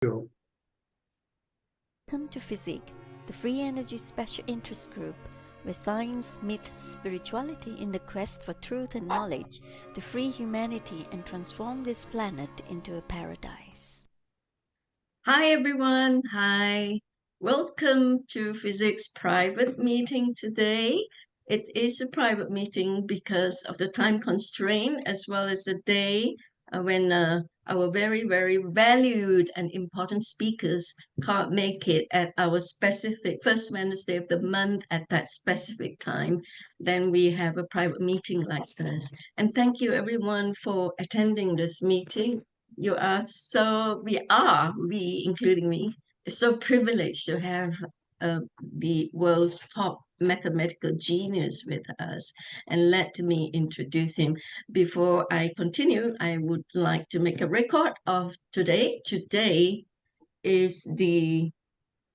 Welcome to FESIG, the Free Energy Special Interest Group, where science meets spirituality in the quest for truth and knowledge to free humanity and transform this planet into a paradise. Hi everyone, hi. Welcome to Physics private meeting today. It is a private meeting because of the time constraint as well as the day when our very, very valued and important speakers can't make it at our specific first Wednesday of the month at that specific time. Then we have a private meeting like this. And thank you everyone for attending this meeting. You are we, including me, is so privileged to have the world's top mathematical genius with us. And let me introduce him. Before I continue, I would like to make a record of today. Today is the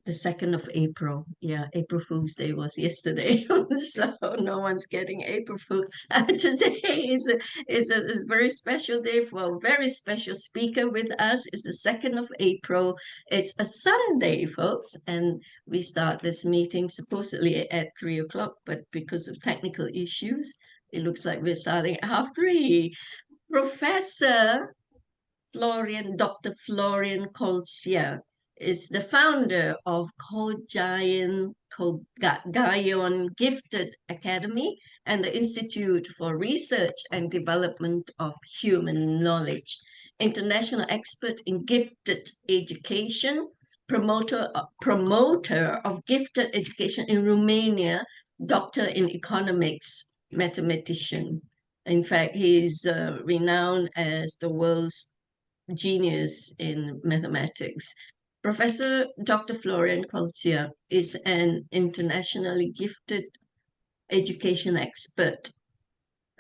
2nd of April. Yeah, April Fool's Day was yesterday, so no one's getting April Fool. Today is a very special day for a very special speaker with us. It's the 2nd of April. It's a Sunday, folks, and we start this meeting supposedly at 3 o'clock, but because of technical issues, it looks like we're starting at 2:30. Professor Dr. Florian Colceag is the founder of Kogaion Gifted Academy and the Institute for Research and Development of Human Knowledge, international expert in gifted education, promoter of gifted education in Romania, doctor in economics, mathematician. In fact, he is renowned as the world's genius in mathematics. Professor Dr. Florian Colceag is an internationally gifted education expert.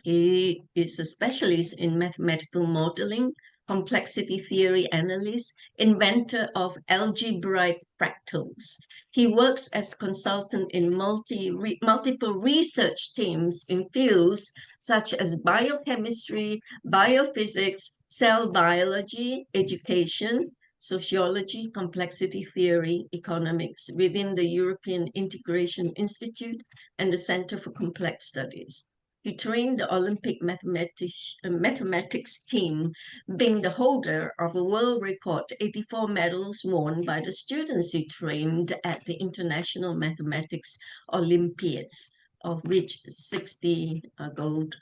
He is a specialist in mathematical modeling, complexity theory analyst, inventor of algebraic fractals. He works as consultant in multiple research teams in fields such as biochemistry, biophysics, cell biology, education, sociology, complexity theory, economics within the European Integration Institute and the Center for Complex Studies. He trained the Olympic mathematics team, being the holder of a world record 84 medals won by the students he trained at the International Mathematics Olympiads, of which 60 are gold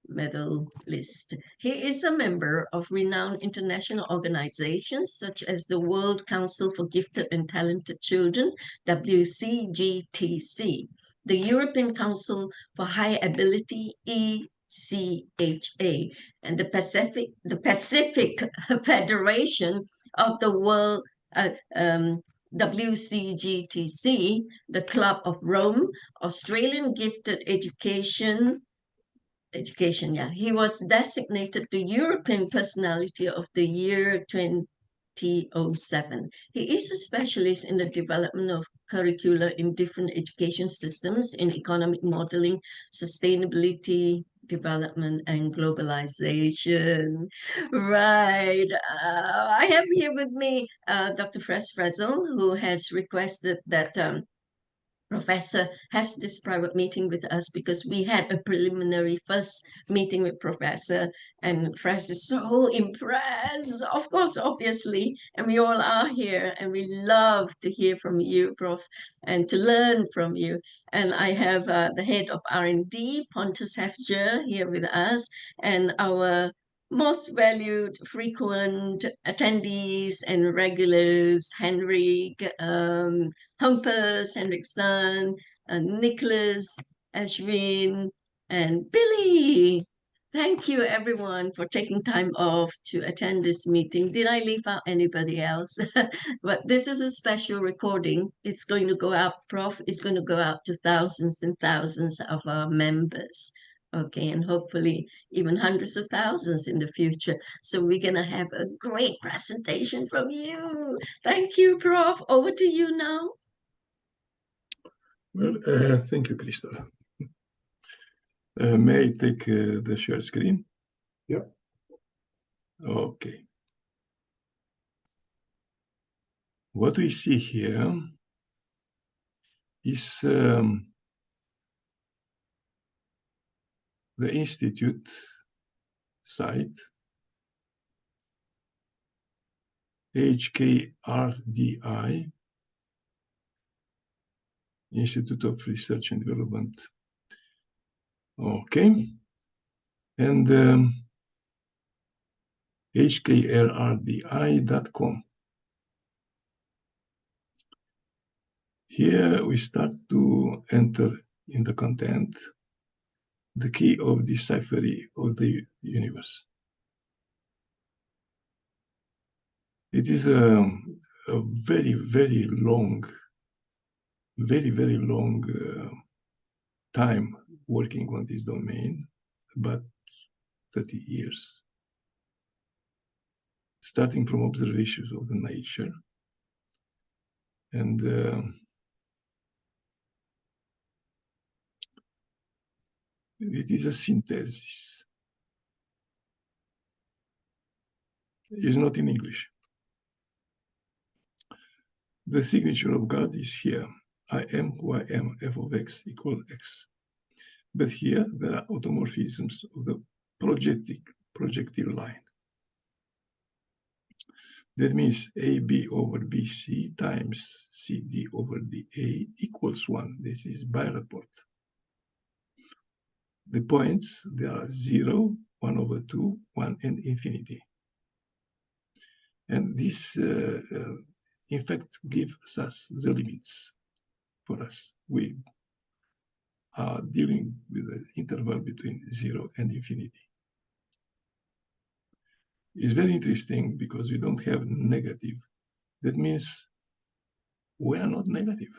medal list. He is a member of renowned international organizations such as the World Council for Gifted and Talented Children, WCGTC, the European Council for High Ability, ECHA, and the Pacific Federation of the World WCGTC, the Club of Rome, Australian Gifted Education, yeah. He was designated the European Personality of the Year 2007. He is a specialist in the development of curricula in different education systems in economic modeling, sustainability, development, and globalization. Right. I have here with me Dr. Fresfrezel, who has requested that Professor has this private meeting with us because we had a preliminary first meeting with Professor, and Fres is so impressed, of course, obviously, and we all are here, and we love to hear from you, Prof, and to learn from you. And I have the head of R&D, Pontus Hefger, here with us, and our most valued frequent attendees and regulars, Henrik, Humpers, Henriksen, Nicholas, Ashwin, and Billy. Thank you, everyone, for taking time off to attend this meeting. Did I leave out anybody else? But this is a special recording. It's going to go out, Prof, is going to go out to thousands and thousands of our members. Okay, and hopefully even hundreds of thousands in the future. So we're going to have a great presentation from you. Thank you, Prof. Over to you now. Well, thank you, Crystal. May I take the share screen? Yep. Okay. What we see here is the institute site, HKRDI, Institute of Research and Development. Okay. And hkrrdi.com. Here we start to enter in the content the key of deciphering of the universe. It is a very, very long time working on this domain, about 30 years, starting from observations of the nature. And it is a synthesis. It is not in English. The signature of God is here. I am who I am, f of x equal x. But here there are automorphisms of the projective line. That means AB over BC times CD over DA equals 1. This is bireport. The points, there are 0, 1 over 2, 1, and infinity. And this, in fact, gives us the limits for us. We are dealing with the interval between 0 and infinity. It's very interesting because we don't have negative. That means we are not negative,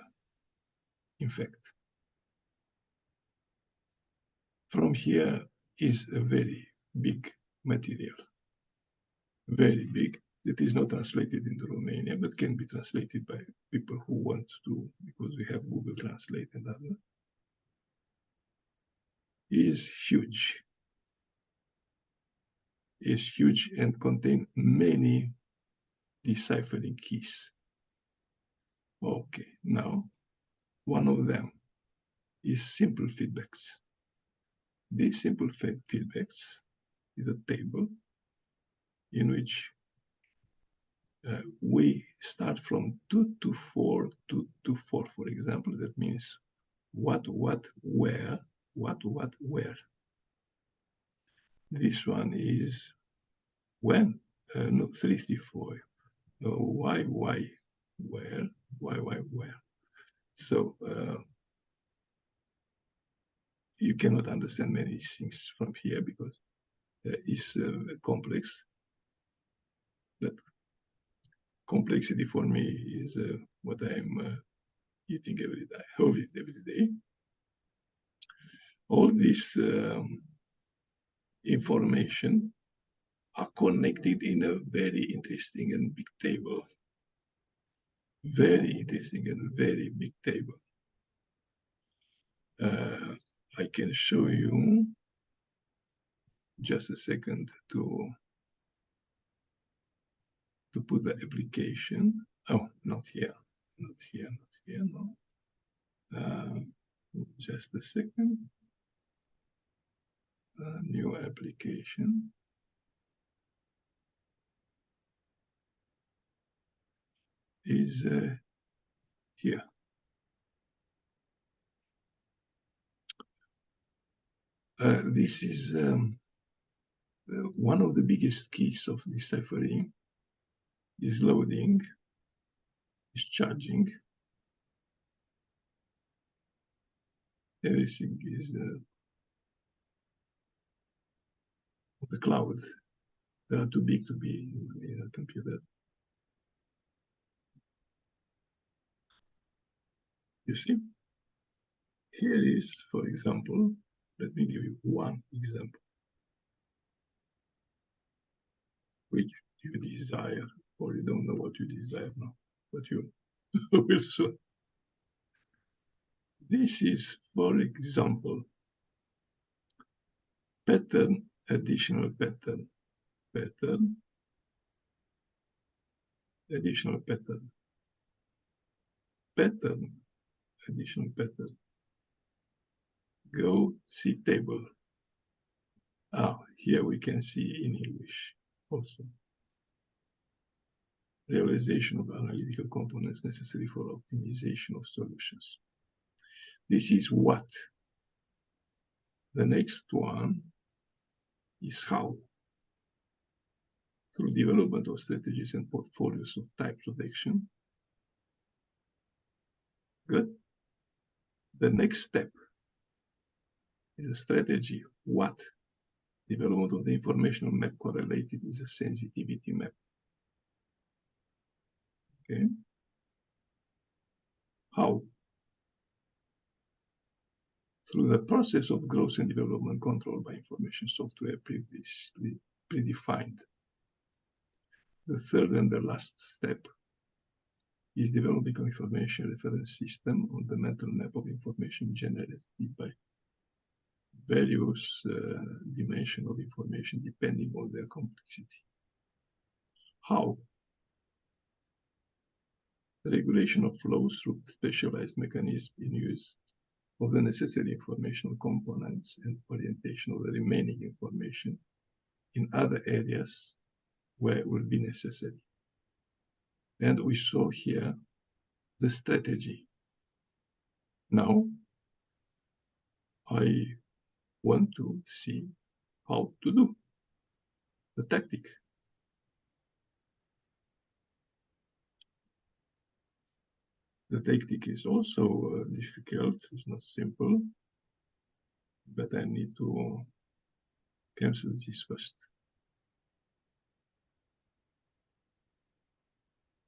in fact. From here is a very big material, very big, that is not translated into Romania, but can be translated by people who want to, because we have Google Translate and other. Is huge. Is huge and contain many deciphering keys. Okay, now one of them is simple feedbacks. These simple feedbacks is a table in which we start from 2 to 4, 2 to 4, for example. That means what, where, what, where. This one is when, no, 3, 3, 4. Why, where, why, where. So you cannot understand many things from here because it's complex. But complexity for me is what I'm eating every day. All this information are connected in a very interesting and big table. Very interesting and very big table. I can show you just a second to put the application. Oh, not here, no. Just a second. New application. Is here. This is one of the biggest keys of deciphering is loading, is charging. Everything is the cloud. They are too big to be in a computer. You see? Here is, for example, let me give you one example, which you desire, or you don't know what you desire now, but you will soon. This is, for example, pattern, additional pattern, pattern, additional pattern. pattern, additional pattern. Go see table. Here we can see in English also. Realization of analytical components necessary for optimization of solutions. This is what. The next one is how. Through development of strategies and portfolios of types of action. Good. The next step is a strategy. What? Development of the informational map correlated with a sensitivity map. Okay. How? Through the process of growth and development controlled by information software previously predefined. The third and the last step is developing an information reference system on the mental map of information generated by various dimensions of information depending on their complexity. How? The regulation of flows through specialized mechanisms in use of the necessary informational components and orientation of the remaining information in other areas where it will be necessary. And we saw here the strategy. Now, I want to see how to do the tactic. The tactic is also difficult, it's not simple, but I need to cancel this first.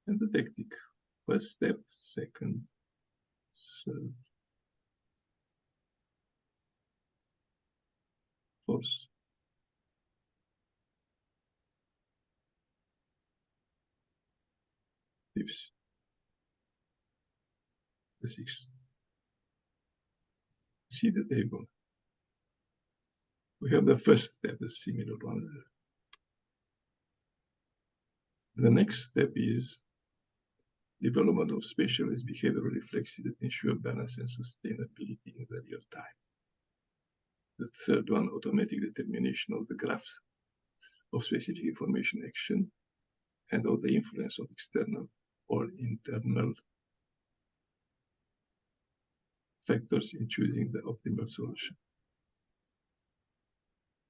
And the tactic, first step, second, third, fourth. Fifth, the sixth. See the table. We have the first step, a similar one. The next step is development of specialized behavioral reflexes that ensure balance and sustainability in the real time. The third one, automatic determination of the graphs of specific information action and of the influence of external or internal factors in choosing the optimal solution.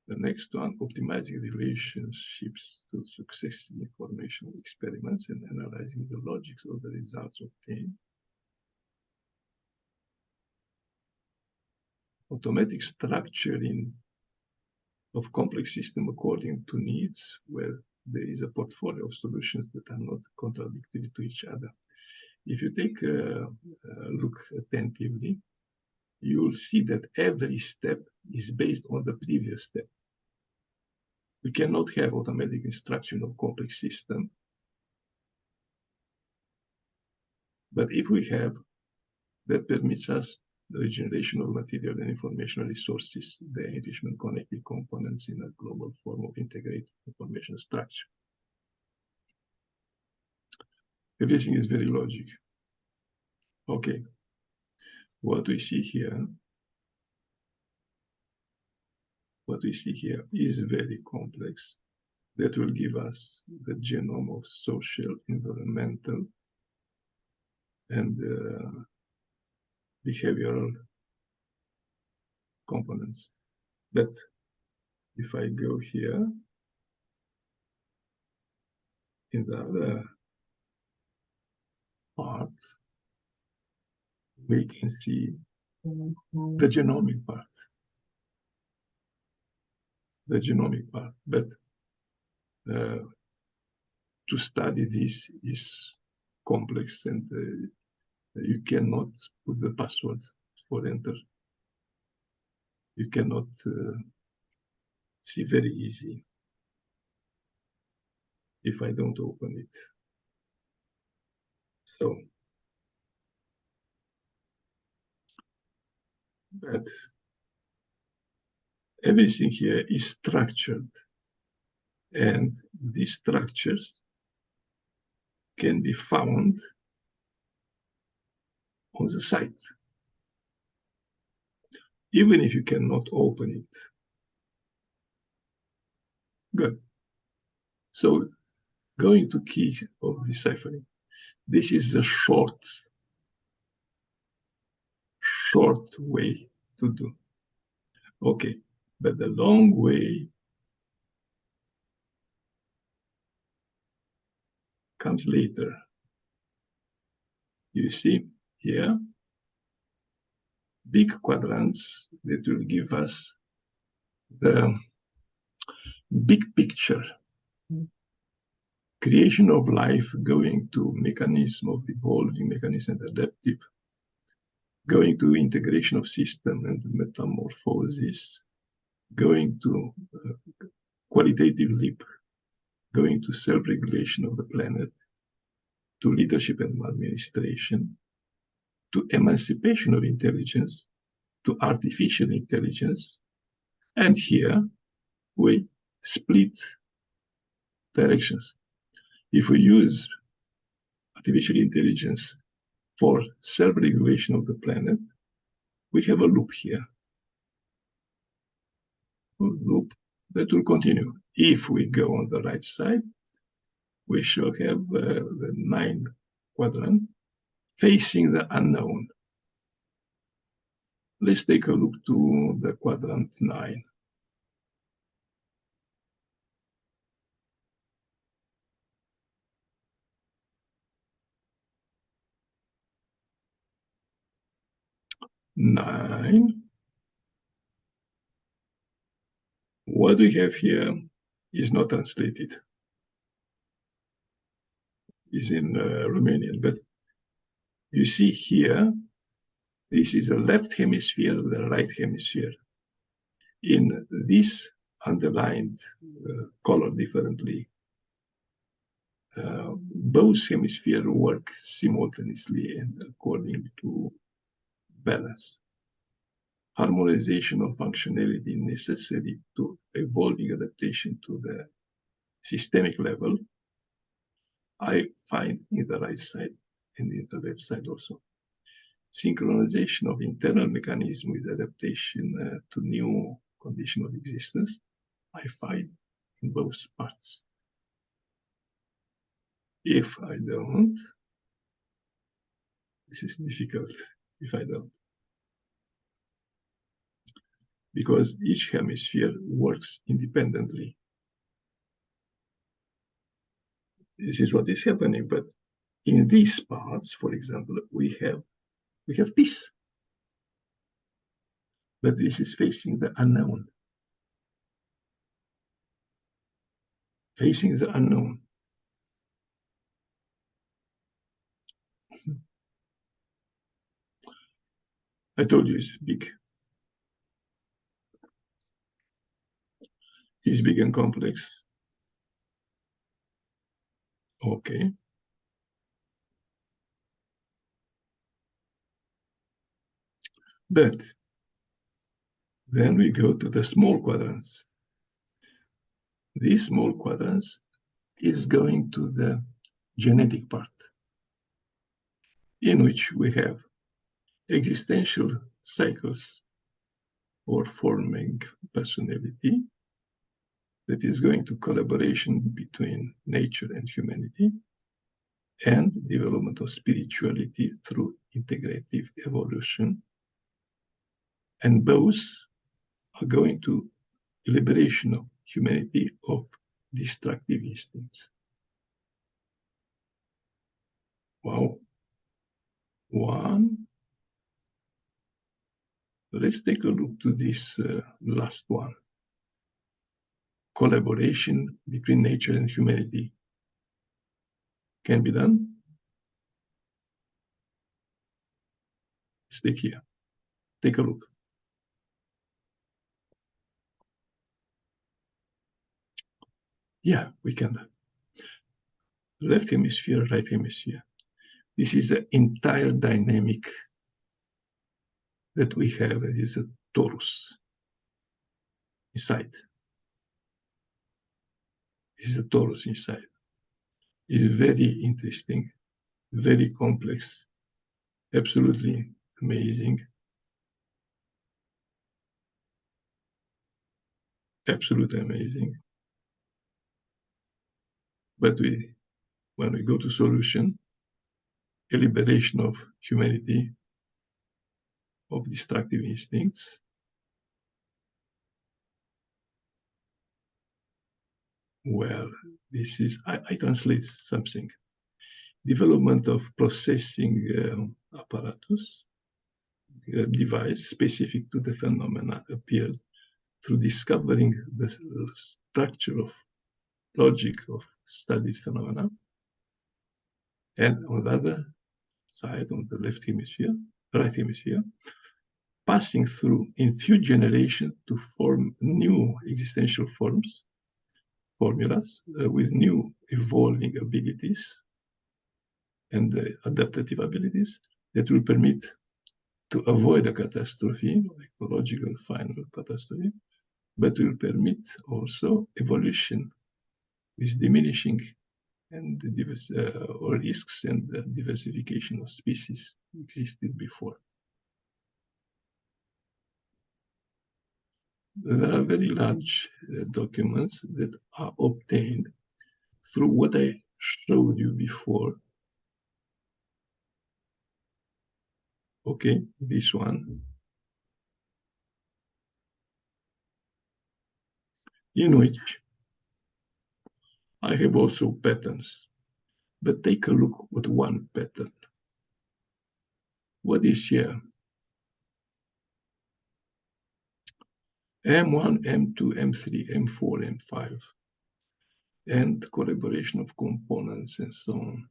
The next one, optimizing relationships to successive informational experiments and analyzing the logics of the results obtained. Automatic structuring of complex systems according to needs, where there is a portfolio of solutions that are not contradictory to each other. If you take a look attentively, you will see that every step is based on the previous step. We cannot have automatic instruction of complex system. But if we have, that permits us the regeneration of material and informational resources, the enrichment connected components in a global form of integrated information structure. Everything is very logical. Okay. What we see here is very complex. That will give us the genome of social, environmental, and behavioral components. But if I go here, in the other part, we can see the genomic part. The genomic part. But to study this is complex, and you cannot put the password for enter. You cannot see very easy if I don't open it. So, but everything here is structured, and these structures can be found on the site, even if you cannot open it. Good. So going to key of deciphering. This is the short way to do. Okay, but the long way comes later. You see here, big quadrants that will give us the big picture. Creation of life going to mechanism of evolving, mechanism adaptive, going to integration of system and metamorphosis, going to qualitative leap, going to self-regulation of the planet, to leadership and administration, to emancipation of intelligence, to artificial intelligence. And here we split directions. If we use artificial intelligence for self-regulation of the planet, we have a loop here. A loop that will continue. If we go on the right side, we shall have the 9 quadrant facing the unknown. Let's take a look to the quadrant 9. What we have here is not translated. It's in Romanian, but you see here, this is the left hemisphere, the right hemisphere. In this underlined color differently, both hemispheres work simultaneously and according to balance. Harmonization of functionality necessary to evolving adaptation to the systemic level, I find in the right side and in the left side also. Synchronization of internal mechanism with adaptation to new condition of existence, I find in both parts. If I don't, this is difficult if I don't. Because each hemisphere works independently. This is what is happening, but in these parts, for example, we have peace. But this is facing the unknown. Facing the unknown. I told you it's big. It's big and complex. Okay. But then we go to the small quadrants. These small quadrants is going to the genetic part, in which we have existential cycles for forming personality that is going to collaboration between nature and humanity, and development of spirituality through integrative evolution. And both are going to liberation of humanity of destructive instincts. Wow. One. Let's take a look to this last one. Collaboration between nature and humanity can be done. Stay here. Take a look. Yeah, we can. Left hemisphere, right hemisphere. This is the entire dynamic that we have. It is a torus inside. This is a torus inside. It's very interesting, very complex. absolutely amazing. Absolutely amazing. But when we go to solution, a liberation of humanity of destructive instincts, well, this is, I translate something. Development of processing apparatus, device specific to the phenomena appeared through discovering the structure of logic of studied phenomena. And on the other side, on the right hemisphere, passing through in few generations to form new existential formulas with new evolving abilities and adaptive abilities that will permit to avoid a catastrophe, ecological final catastrophe, but will permit also evolution with diminishing and risks and diversification of species existed before. There are very large documents that are obtained through what I showed you before. Okay, this one. In which I have also patterns, but take a look at one pattern. What is here? M1, M2, M3, M4, M5, and collaboration of components and so on.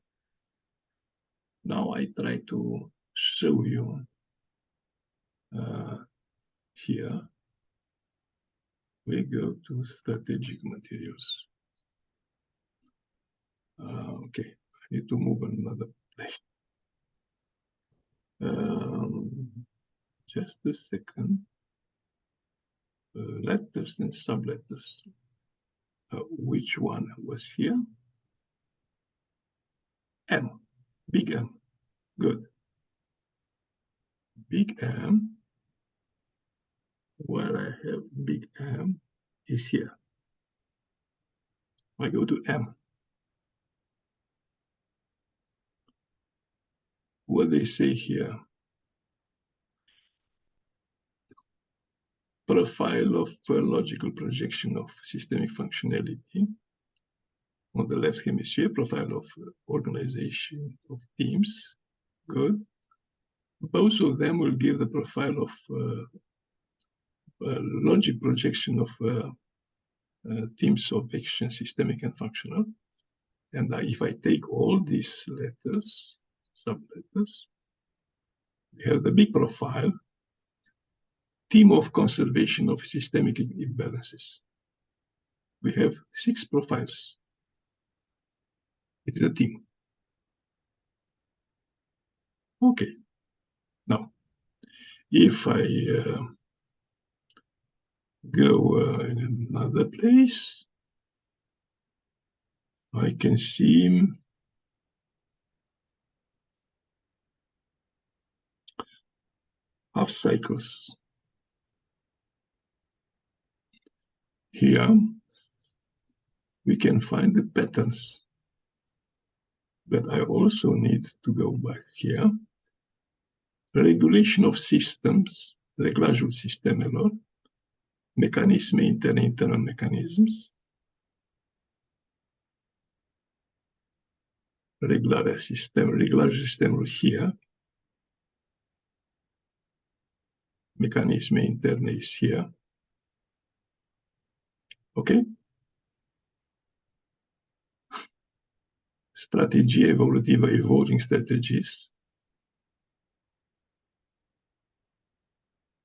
Now I try to show you here. We go to strategic materials. Okay, I need to move another place. Just a second. Letters and subletters. Which one was here? M, big M, good. Big M, where I have big M is here. I go to M. What they say here? Profile of logical projection of systemic functionality. On the left hemisphere, profile of organization of teams. Good. Both of them will give the profile of logic projection of teams of action, systemic and functional. And if I take all these letters, subletters, we have the big profile, team of conservation of systemic imbalances. We have 6 profiles. It is a team. Okay. Now, if I go in another place, I can see half cycles. Here, we can find the patterns. But I also need to go back here. Regulation of systems, réglageul sistemelor, mecanisme interne, internal mechanisms, reglajul sistemelor here, mecanisme interne is here. Okay? Strategie evolutivă, evolving strategies.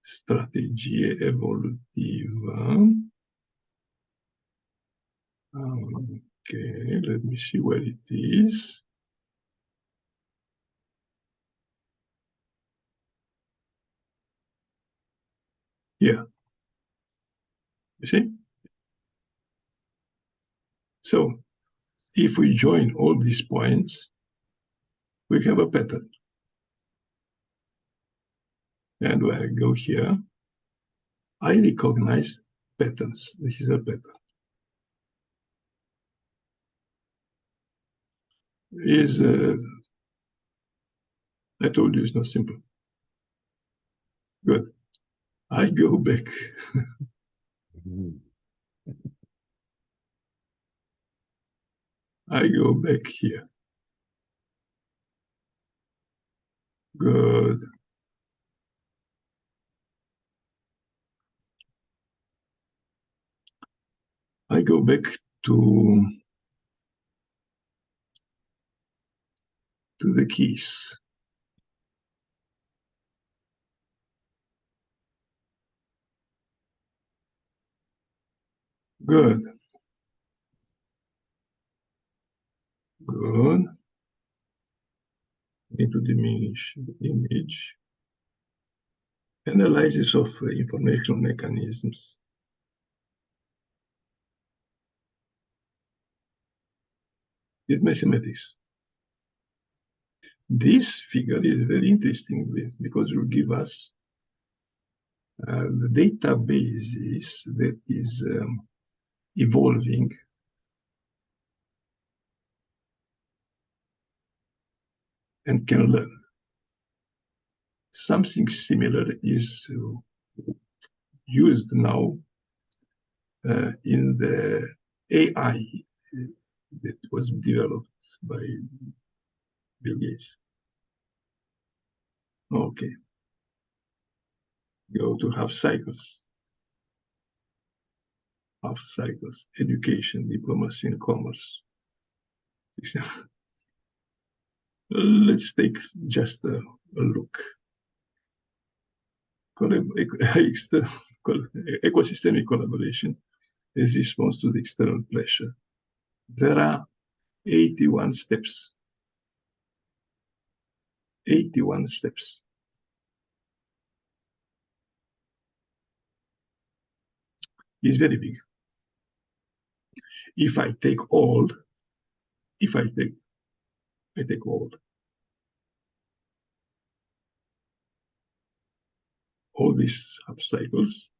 Strategie evolutivă. Okay, let me see where it is. Here. You see? So, if we join all these points, we have a pattern. And when I go here, I recognize patterns. This is a pattern. I told you it's not simple. Good. I go back. I go back here. Good. I go back to the keys. Good. Good. Need to diminish the image. Analysis of informational mechanisms. It's mathematics. This figure is very interesting because it will give us the databases that is evolving and can learn. Something similar is used now in the AI that was developed by Bill Gates. Okay. Go to half cycles. Half cycles, education, diplomacy, and commerce. Let's take just a look. Ecosystemic collaboration is response to the external pressure. There are 81 steps. 81 steps. It's very big. If I take all, I take all these half cycles,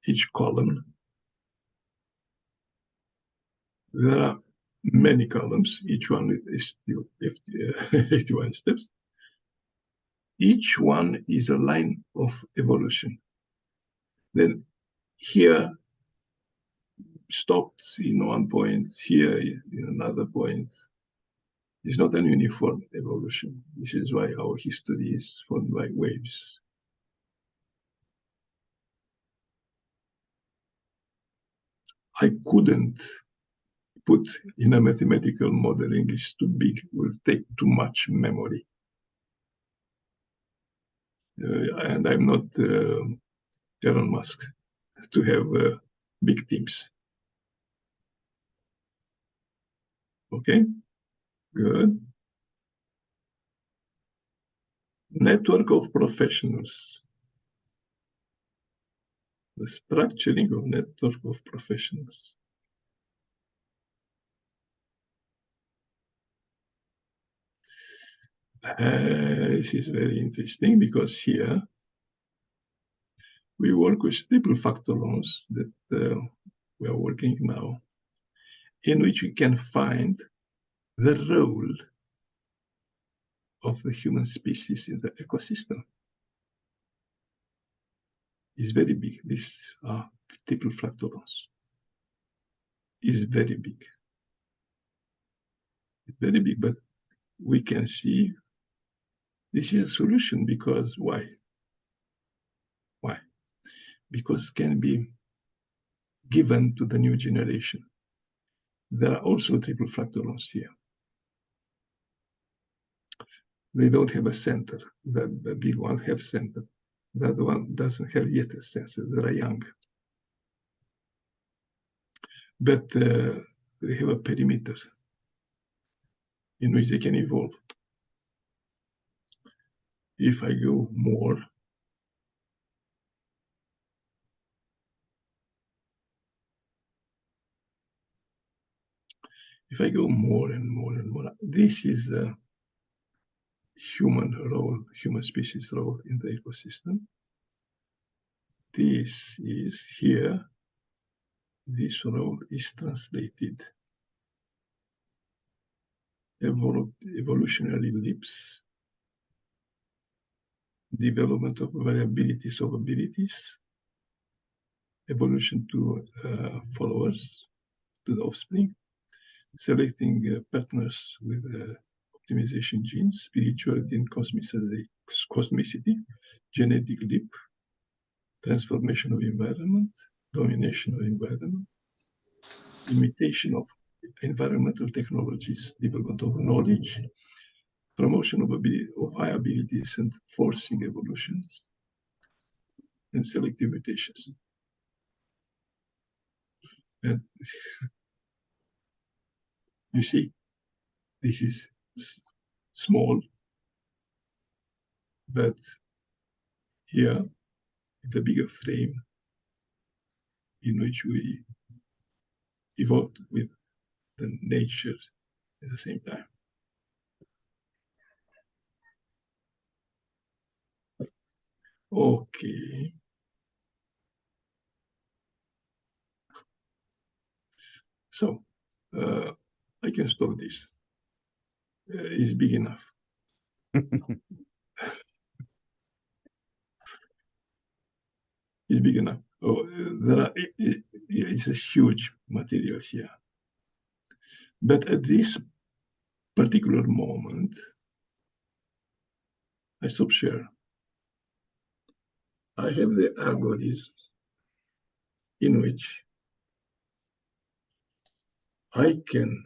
each column, there are many columns, each one with 81 steps. Each one is a line of evolution. Then here stopped in one point, here in another point. It's not an uniform evolution. This is why our history is formed by waves. I couldn't put in a mathematical modeling. It's too big, it will take too much memory. And I'm not Elon Musk to have big teams. Okay, good. Network of professionals. The structuring of network of professionals. This is very interesting because here we work with triple factorons that we are working now, in which we can find the role of the human species in the ecosystem. Is very big. These are triple factorons. Is very big. It's very big, but we can see this is a solution because why? Why? Because it can be given to the new generation. There are also triple factorons here. They don't have a center. The big one have center. The other one doesn't have yet a center. They are young. But they have a perimeter in which they can evolve. If I go more, and more, this is human species role in the ecosystem. This is here, this role is translated. Evolutionary leaps, development of variabilities of abilities, evolution to followers, to the offspring, selecting partners with optimization genes, spirituality and cosmicity, genetic leap, transformation of environment, domination of environment, imitation of environmental technologies, development of knowledge, promotion of high abilities and forcing evolutions, and selective mutations. And you see, this is small, but here, the bigger frame in which we evolved with the nature at the same time. Okay. So I can stop this. It's big enough. It's big enough. Oh, it's a huge material here. But at this particular moment, I stop share. I have the algorithms in which I can,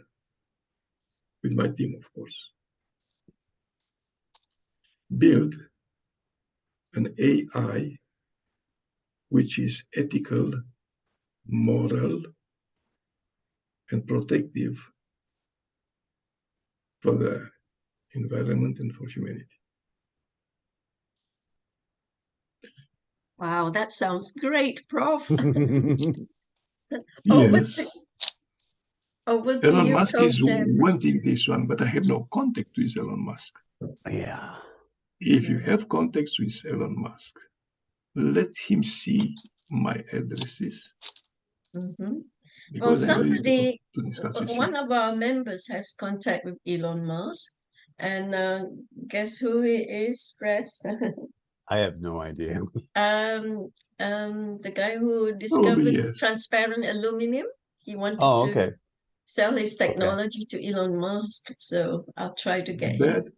with my team, of course, build an AI which is ethical, moral, and protective for the environment and for humanity. Wow, that sounds great, Prof. Yes. Over to Elon you, Musk is co-chair. wanting this one, but I have no contact with Elon Musk. Yeah. If you have contacts with Elon Musk, let him see my addresses. Mm-hmm. Well, Because I'm ready somebody, to discuss with one him. of our members has contact with Elon Musk, and guess who he is, Press? I have no idea. The guy who Probably discovered yes. transparent aluminum. He wanted Oh, to okay. sell his technology to Elon Musk, so I'll try to get him. But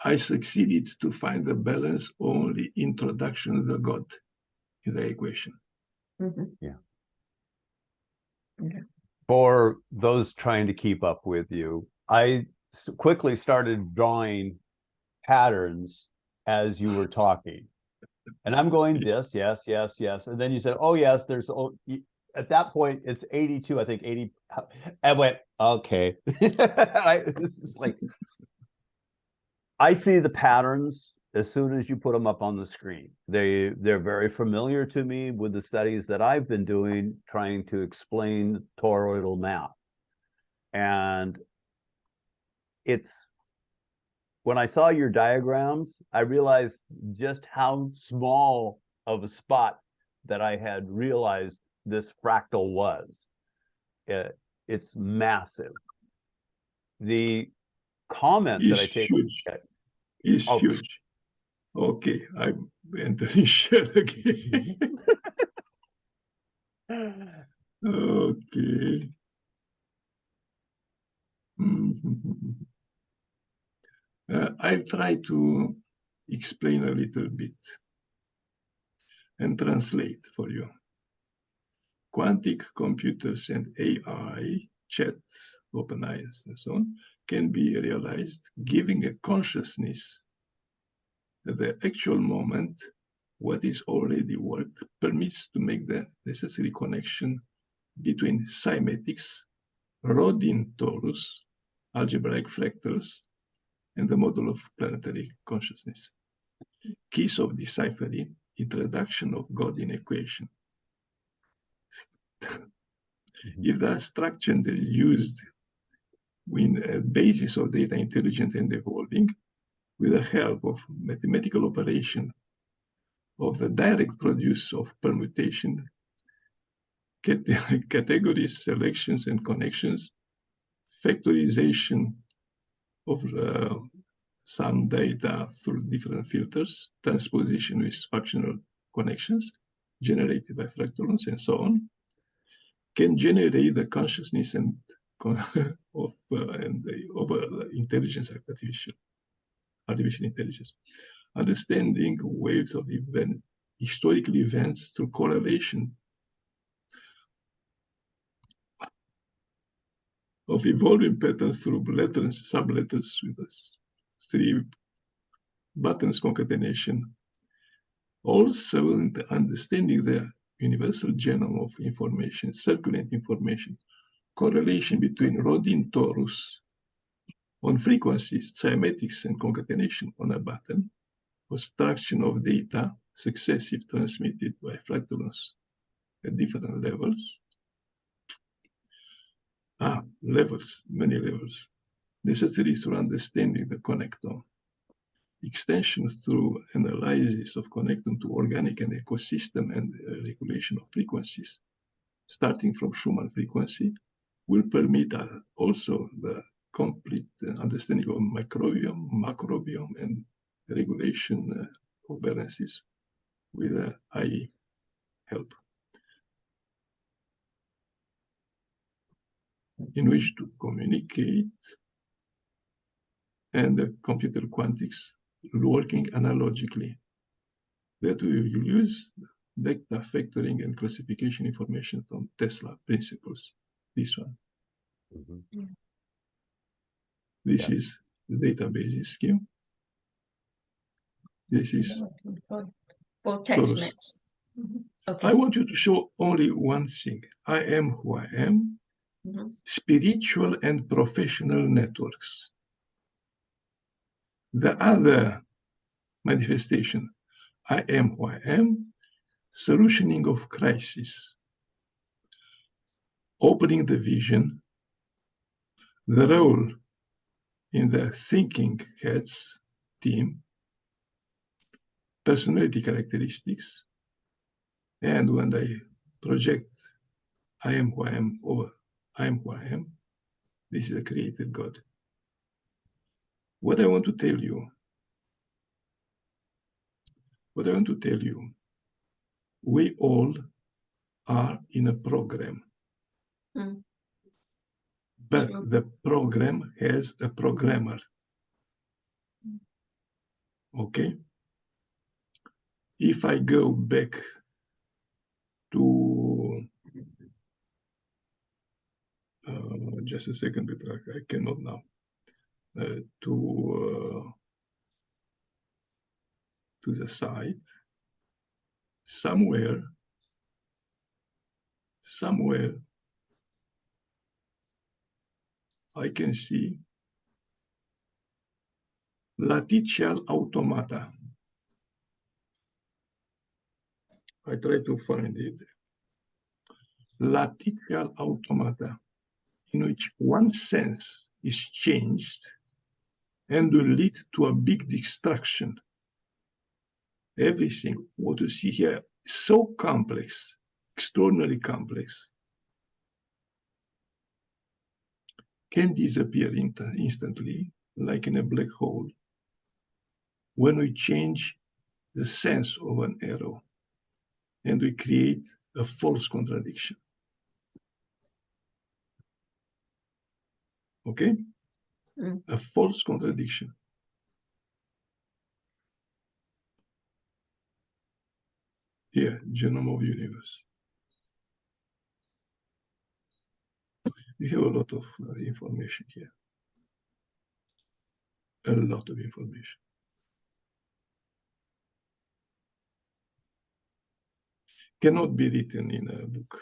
I succeeded to find the balance only introduction of the God in the equation. Mhm. Yeah. Okay. For those trying to keep up with you, I quickly started drawing patterns as you were talking. And I'm going this, yes, yes, yes. And then you said, oh, yes, there's, at that point, it's 82, I think 80. I went, okay. This is like, I see the patterns as soon as you put them up on the screen. They're very familiar to me with the studies that I've been doing, trying to explain toroidal math. And it's, when I saw your diagrams, I realized just how small of a spot that I had realized this fractal was. It's massive. The comment that I take huge. Is huge. Okay, I'm entering share again. Okay. I'll try to explain a little bit and translate for you. Quantic computers and AI, chats, open eyes, and so on, can be realized giving a consciousness at the actual moment. What is already worked permits to make the necessary connection between cymatics, Rodin torus, algebraic fractals, and the model of planetary consciousness. Keys of deciphering, introduction of God in equation. If the structure used in a basis of data intelligent and evolving, with the help of mathematical operation of the direct produce of permutation, categories, selections, and connections, factorization of some data through different filters, transposition with functional connections generated by fractals, and so on, can generate the consciousness and of the intelligence, artificial intelligence, understanding waves of historical events through correlation of evolving patterns through letters, subletters with us, 3 buttons concatenation. Also, understanding the universal genome of information, circulating information, correlation between Rodin torus on frequencies, cymatics, and concatenation on a button, abstraction of data, successive transmitted by fractals at different levels. Levels, many levels, necessary for understanding the connectome. Extension through analysis of connectome to organic and ecosystem and regulation of frequencies, starting from Schumann frequency, will permit also the complete understanding of microbiome, macrobiome, and regulation of balances with AI help, in which to communicate, and the computer quantics working analogically. That we will use data factoring and classification information from Tesla principles. This one. Mm-hmm. This is the database scheme. This is for text torus. nets. Okay. I want you to show only one thing. I am who I am. Spiritual and professional networks. The other manifestation, I am who I am, solutioning of crisis, opening the vision, the role in the thinking heads team, personality characteristics, and when I project I am who I am over I am who I am, this is a created God. What I want to tell you, we all are in a program. But the program has a programmer. Okay? If I go back to just a second, but I cannot now. To the side, somewhere, I can see laticial automata. I try to find it. Laticial automata, in which one sense is changed and will lead to a big destruction. Everything, what you see here, is so complex, extraordinarily complex, can disappear instantly, like in a black hole, when we change the sense of an arrow and we create a false contradiction. Okay? A false contradiction. Here, genome of universe. We have a lot of information here. A lot of information. Cannot be written in a book.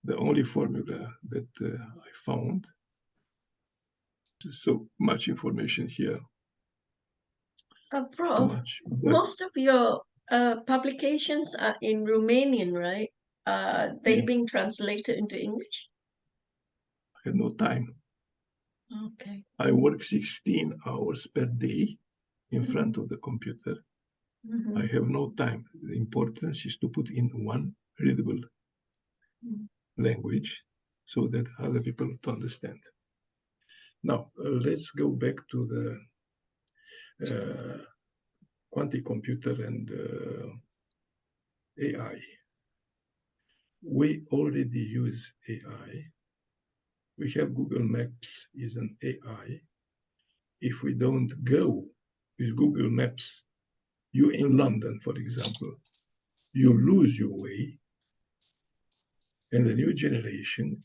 The only formula that I found, so much information here. Prof, most of your publications are in Romanian, right? They being translated into English? I had no time. Okay. I work 16 hours per day in front of the computer. Mhm. I have no time. The importance is to put in one readable language so that other people to understand. Now, let's go back to the quantum computer and AI. We already use AI. We have Google Maps is an AI. If we don't go with Google Maps, you in London, for example, you lose your way, and the new generation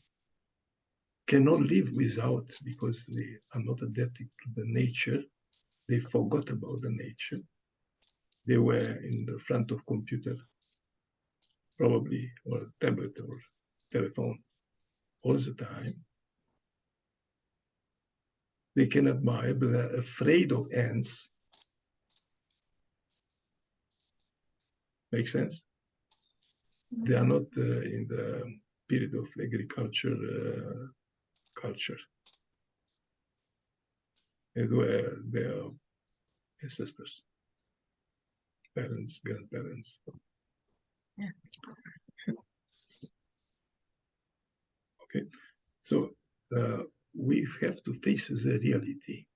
cannot live without, because they are not adapted to the nature. They forgot about the nature. They were in the front of computer, probably, or tablet or telephone all the time. They can admire, but they're afraid of ants. Make sense? They are not in the period of agriculture culture. They were their ancestors, parents, grandparents. Yeah. Okay, so we have to face the reality.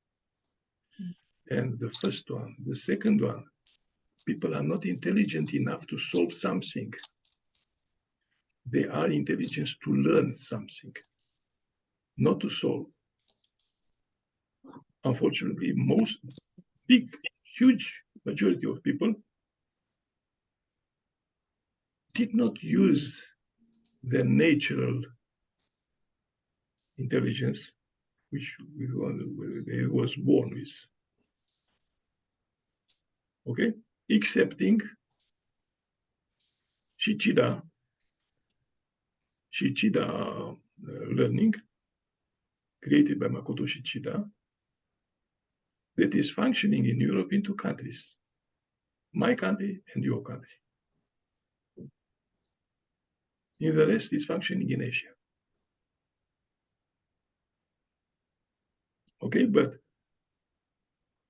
And the first one, the second one, people are not intelligent enough to solve something. They are intelligent to learn something, not to solve. Unfortunately, most big, huge majority of people did not use their natural intelligence, which they was born with. Okay, excepting Shichida learning created by Makoto Shichida that is functioning in Europe in two countries, my country and your country. In the rest, it's functioning in Asia. Okay, but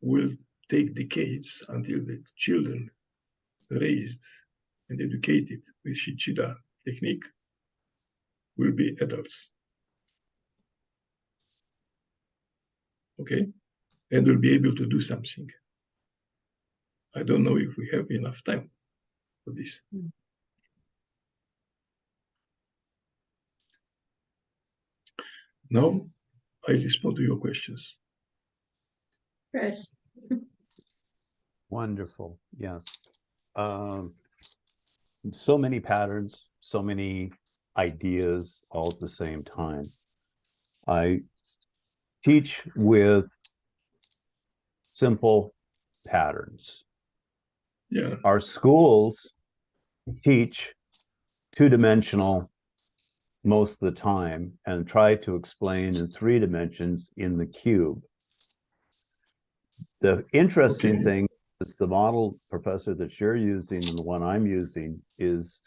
will take decades until the children raised and educated with Shichida technique will be adults. Okay, and will be able to do something. I don't know if we have enough time for this. Now, I respond to your questions. Yes. Wonderful. Yes. So many patterns, so many ideas all at the same time. I teach with simple patterns. Yeah. Our schools teach two-dimensional most of the time and try to explain in 3 dimensions in the cube. The interesting thing is the model, Professor, that you're using and the one I'm using is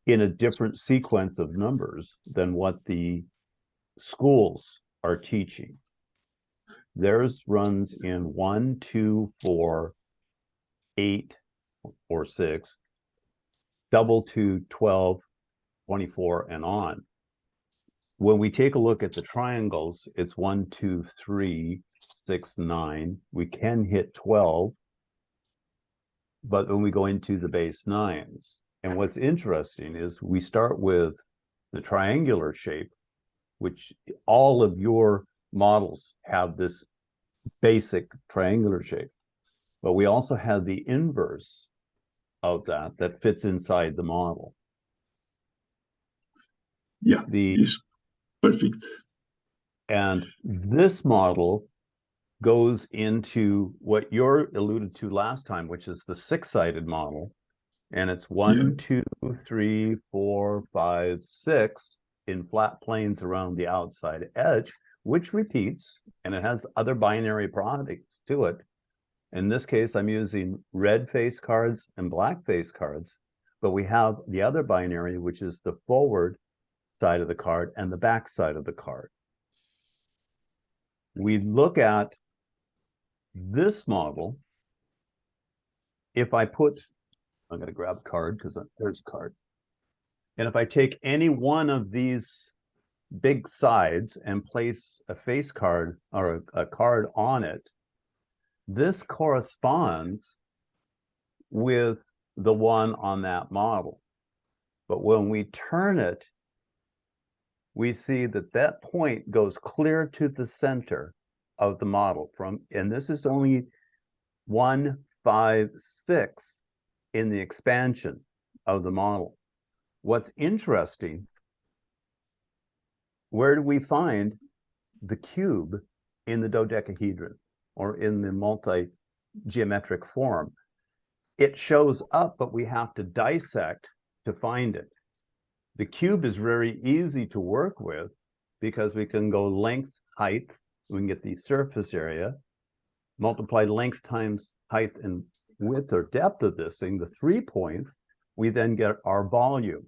in a different sequence of numbers than what the schools are teaching. Theirs runs in 1, 2, 4, 8, or 6, double to 12, 24, and on. When we take a look at the triangles, it's 1, 2, 3, 6, 9. We can hit 12, but when we go into the base 9s, and what's interesting is we start with the triangular shape, which all of your models have this basic triangular shape, but we also have the inverse of that fits inside the model. Yeah, it's perfect. And this model goes into what you're alluded to last time, which is the 6-sided model. And it's 1, 2, 3, 4, 5, 6 in flat planes around the outside edge, which repeats, and it has other binary products to it. In this case, I'm using red face cards and black face cards, but we have the other binary, which is the forward side of the card and the back side of the card. we look at this model. If I put, I'm going to grab a card because there's a card. And if I take any one of these big sides and place a face card or a card on it, this corresponds with the one on that model. But when we turn it, we see that that point goes clear to the center of the model and this is only 1, 5, 6 in the expansion of the model. What's interesting, where do we find the cube in the dodecahedron or in the multi-geometric form? It shows up, but we have to dissect to find it. The cube is very easy to work with because we can go length, height, we can get the surface area, multiply length times height and width or depth of this thing, the 3 points, we then get our volume.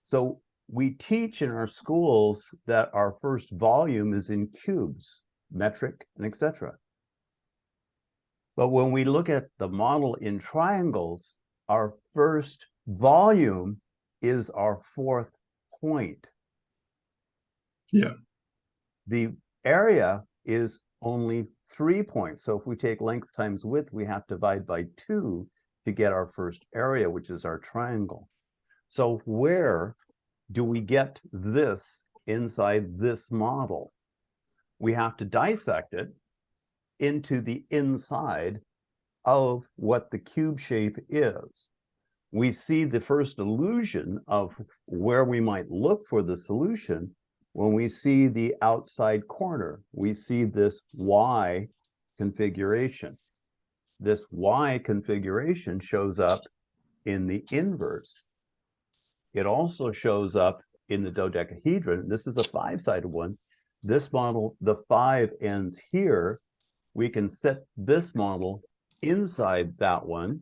So we teach in our schools that our first volume is in cubes, metric, and etc. But when we look at the model in triangles, our first volume is our 4th point. Yeah. The area is only 3 points. So if we take length times width, we have to divide by 2 to get our first area, which is our triangle. So where do we get this inside this model? We have to dissect it into the inside of what the cube shape is. We see the first illusion of where we might look for the solution when we see the outside corner. We see this Y configuration. This Y configuration shows up in the inverse. It also shows up in the dodecahedron. This is a 5-sided one. This model, the 5 ends here. We can set this model inside that one,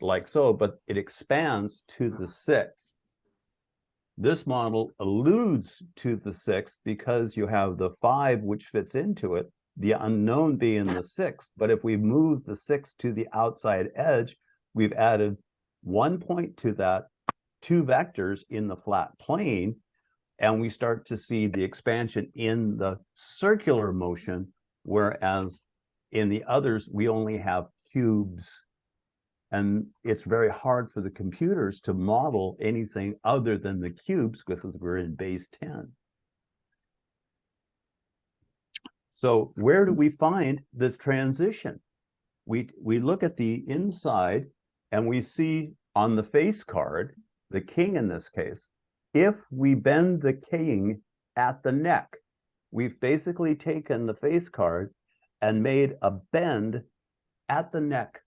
like so, but it expands to the 6th. This model alludes to the 6th because you have the 5 which fits into it, the unknown being the 6th. But if we move the 6th to the outside edge, we've added 1 point to that, 2 vectors in the flat plane, and we start to see the expansion in the circular motion, whereas in the others, we only have cubes. And it's very hard for the computers to model anything other than the cubes because we're in base 10. So where do we find the transition? We look at the inside and we see on the face card, the king in this case, if we bend the king at the neck, we've basically taken the face card and made a bend at the neck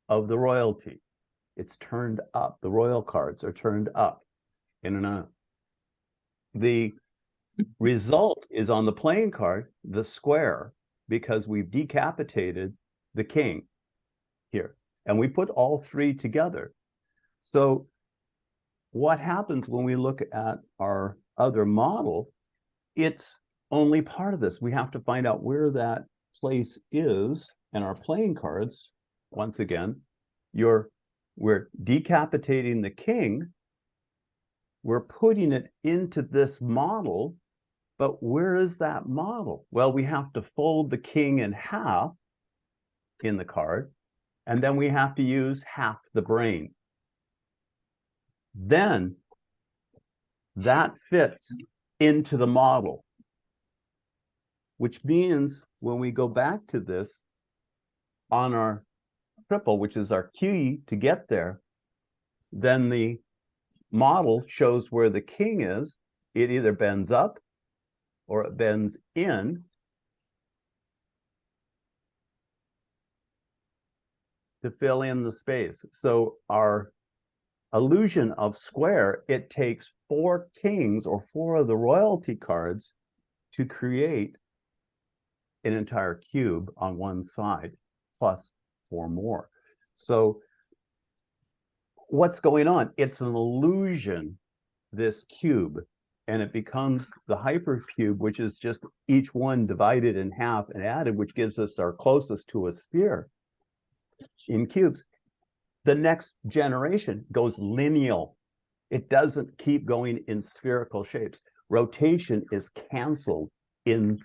of the royalty. It's turned up. The royal cards are turned up in and out. The result is on the playing card, the square, because we've decapitated the king here. And we put all 3 together. So what happens when we look at our other model? It's only part of this. We have to find out where that place is, and our playing cards, once again, we're decapitating the king, we're putting it into this model, but where is that model? Well, we have to fold the king in half in the card, and then we have to use half the brain. Then that fits into the model, which means when we go back to this on our triple, which is our key to get there, then the model shows where the king is. It either bends up or it bends in. To fill in the space. So our illusion of square, it takes 4 kings or 4 of the royalty cards to create an entire cube on one side, plus 4 more. So what's going on? It's an illusion, this cube. and it becomes the hypercube, which is just each one divided in half and added, which gives us our closest to a sphere in cubes. The next generation goes lineal. It doesn't keep going in spherical shapes. Rotation is canceled in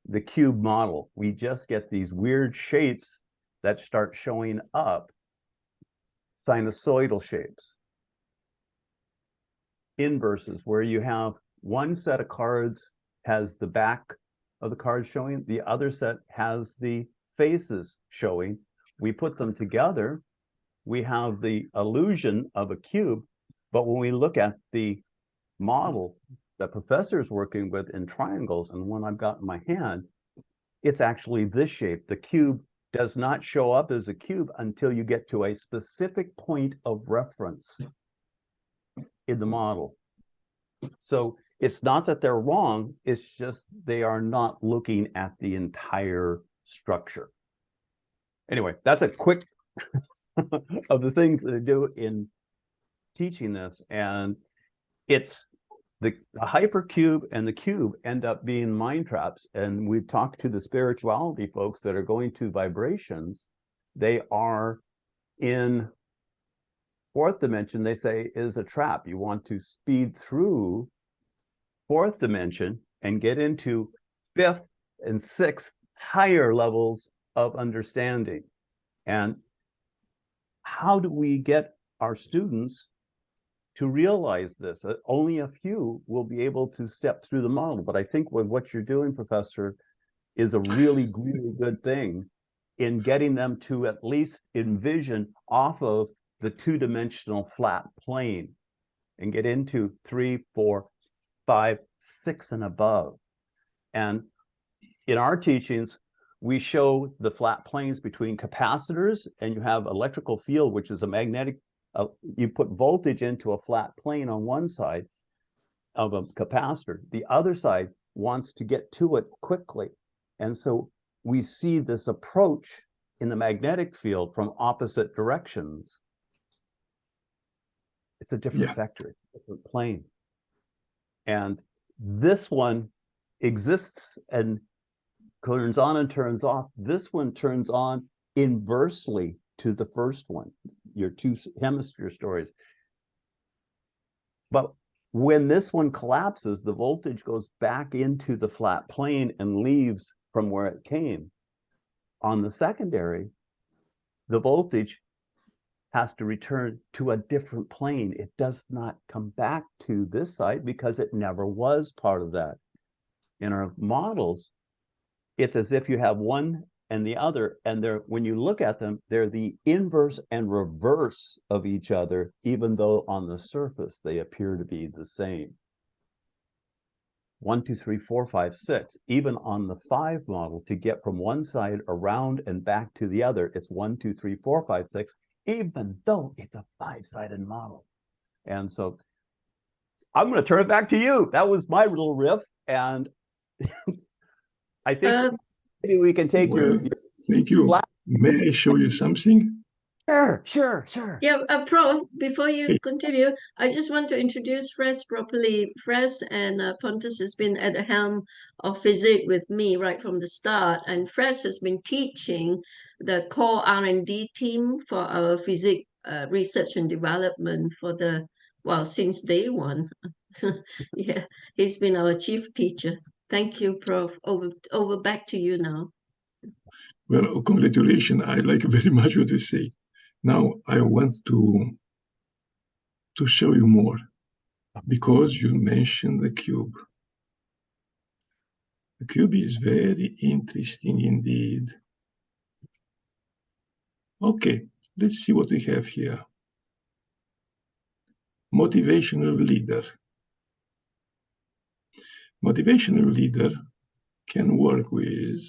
the cube model. We just get these weird shapes that start showing up, sinusoidal shapes. Inverses, where you have one set of cards has the back of the cards showing, the other set has the faces showing. We put them together, we have the illusion of a cube, but when we look at the model that professor is working with in triangles, and one I've got in my hand, it's actually this shape. The cube does not show up as a cube until you get to a specific point of reference in the model. So it's not that they're wrong, it's just they are not looking at the entire structure. Anyway, that's a quick of the things that I do in teaching this. And it's the hypercube and the cube end up being mind traps. And we talked to the spirituality folks that are going to vibrations. They are in fourth dimension, they say, is a trap. You want to speed through fourth dimension and get into fifth and sixth higher levels of understanding. And how do we get our students to realize this? Only a few will be able to step through the model. But I think with what you're doing, Professor, is a really, really good thing in getting them to at least envision off of the two-dimensional flat plane and get into 3, 4, 5, 6 and above. And in our teachings, we show the flat planes between capacitors, and you have electrical field, which is a magnetic, you put voltage into a flat plane on one side of a capacitor. The other side wants to get to it quickly. And so we see this approach in the magnetic field from opposite directions. It's a different vector, different plane. And this one exists and turns on and turns off. This one turns on inversely to the first one, your two hemisphere stories. But when this one collapses, the voltage goes back into the flat plane and leaves from where it came. On the secondary, the voltage has to return to a different plane. It does not come back to this side because it never was part of that. In our models, it's as if you have one and the other, and they're, when you look at them, they're the inverse and reverse of each other, even though on the surface they appear to be the same. 1, 2, 3, 4, 5, 6. Even on the 5 model, to get from one side around and back to the other, it's 1, 2, 3, 4, 5, 6, even though it's a 5-sided model. And so I'm going to turn it back to you. That was my little riff. And I think maybe we can take your thank you. Flat. May I show you something? Sure. Yeah, Prof, before you continue, I just want to introduce Fres properly. Fres and Pontus has been at the helm of FESIG with me right from the start, and Fres has been teaching the core R&D team for our FESIG research and development for the, well, since day one. Yeah, he's been our chief teacher. Thank you, Prof. Over back to you now. Well, congratulations. I like very much what you say. Now I want to show you more, because you mentioned the cube. The cube is very interesting indeed. Okay, let's see what we have here. Motivational leader. Motivational leader can work with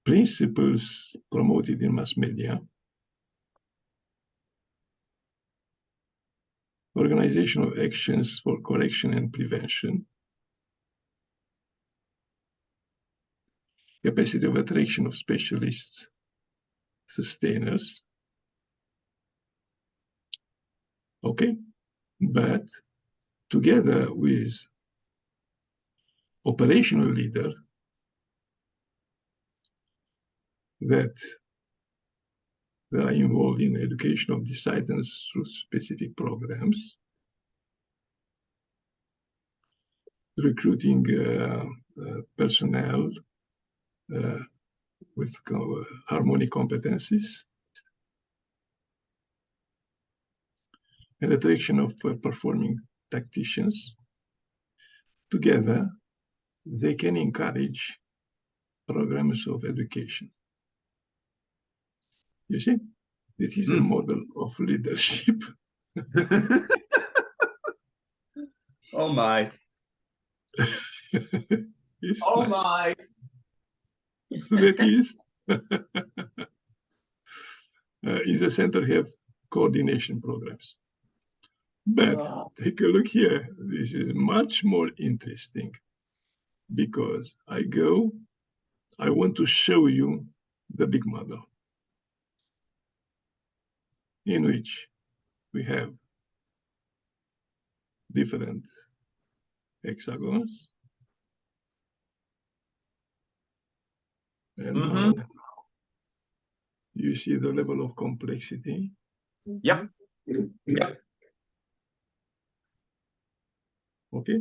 principles promoted in mass media, organization of actions for correction and prevention, capacity of attraction of specialists, sustainers. Okay, but together with operational leader that are involved in education of dissidents through specific programs, recruiting personnel with harmonic competencies, and attraction of performing tacticians. Together, they can encourage programs of education. You see, this is a model of leadership. Oh my. It's Oh nice. my. That is, in the center have coordination programs. But take a look here. This is much more interesting because I want to show you the big model in which we have different hexagons. And now you see the level of complexity. Yep. Okay.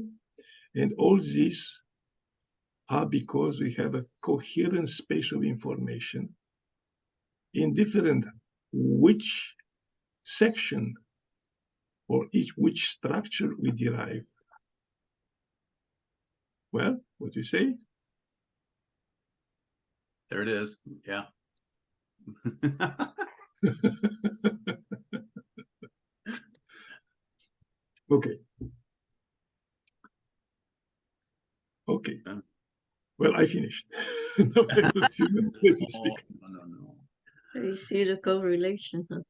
And all these are because we have a coherent space of information in different which section or which structure we derive. Well, what do you say? There it is. Yeah. Okay. Okay. Well, I finished. Now I will let you speak. No. So you see the correlation, huh?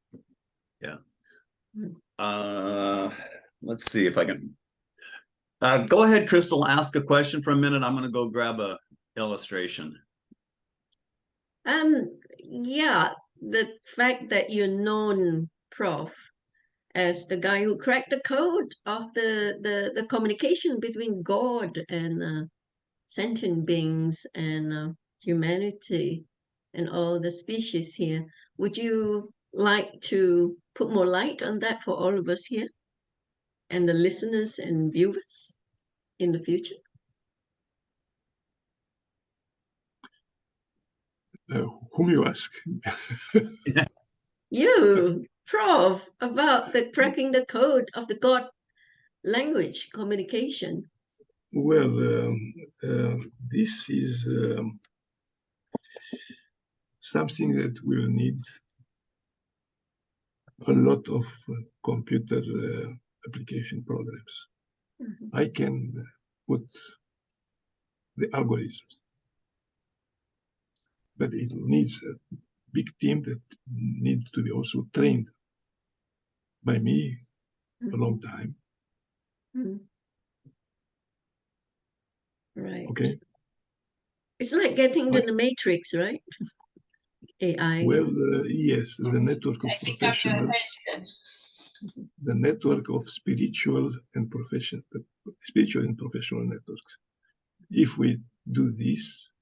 Yeah. Let's see if I can. Go ahead, Crystal. Ask a question for a minute. I'm going to go grab a illustration. Yeah, the fact that you're known, Prof, as the guy who cracked the code of the communication between God and sentient beings and humanity and all the species here. Would you like to put more light on that for all of us here and the listeners and viewers in the future? Whom you ask? You, Prof, about the cracking the code of the God language communication. Well, this is something that will need a lot of computer application programs. I can put the algorithms, but it needs a big team that needs to be also trained by me a long time. Right. Okay. It's like getting the matrix, right? AI. Well, yes, the network of professionals, the network of spiritual and professional networks. If we do this,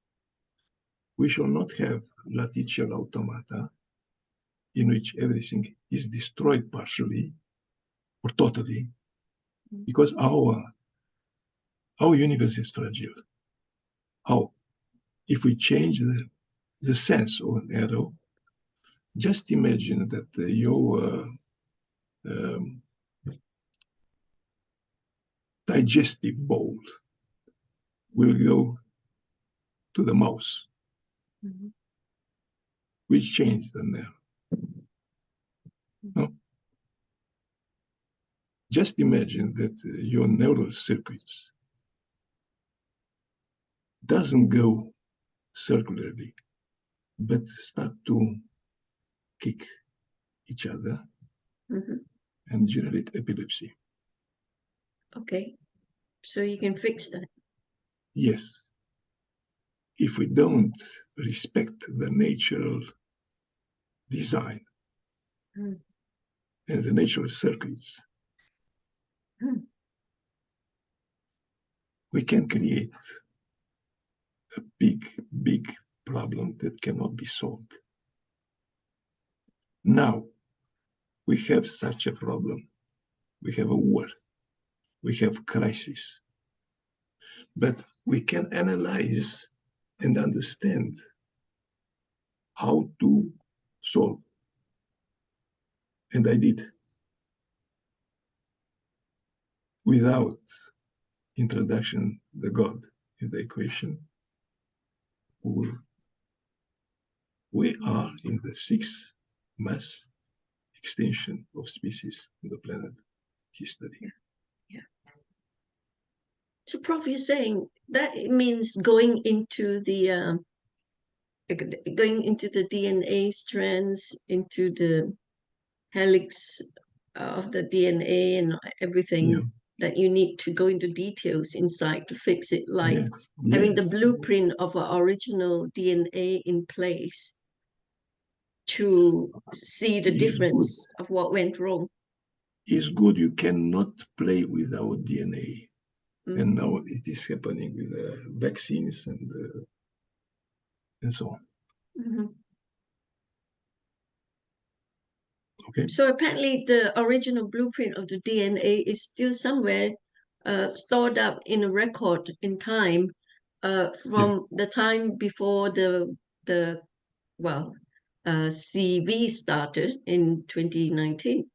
we shall not have latitial automata in which everything is destroyed partially or totally, because our universe is fragile. How? If we change the sense of an arrow, just imagine that your digestive bowl will go to the mouse, which changed the nerve. No? Just imagine that your neural circuits doesn't go circularly, but start to kick each other and generate epilepsy. Okay, so you can fix that. Yes. If we don't respect the natural design and the natural circuits, we can create a big problem that cannot be solved. Now, we have such a problem. We have a war. We have crisis. But we can analyze and understand how to solve. And I did. Without introduction, the God in the equation, we are in the sixth mass extinction of species in the planet history. Yeah. So, Prof, you're saying that it means going into the DNA strands, into the helix of the DNA and everything, Yeah. that you need to go into details inside to fix it, like Yes. having the Yes. blueprint of our original DNA in place to see the Is difference of what went wrong. It's good. You cannot play without DNA. Mm. And now it is happening with vaccines and so on. Mhm. Okay. So apparently the original blueprint of the DNA is still somewhere stored up in a record in time from the time before the CV started in 2019.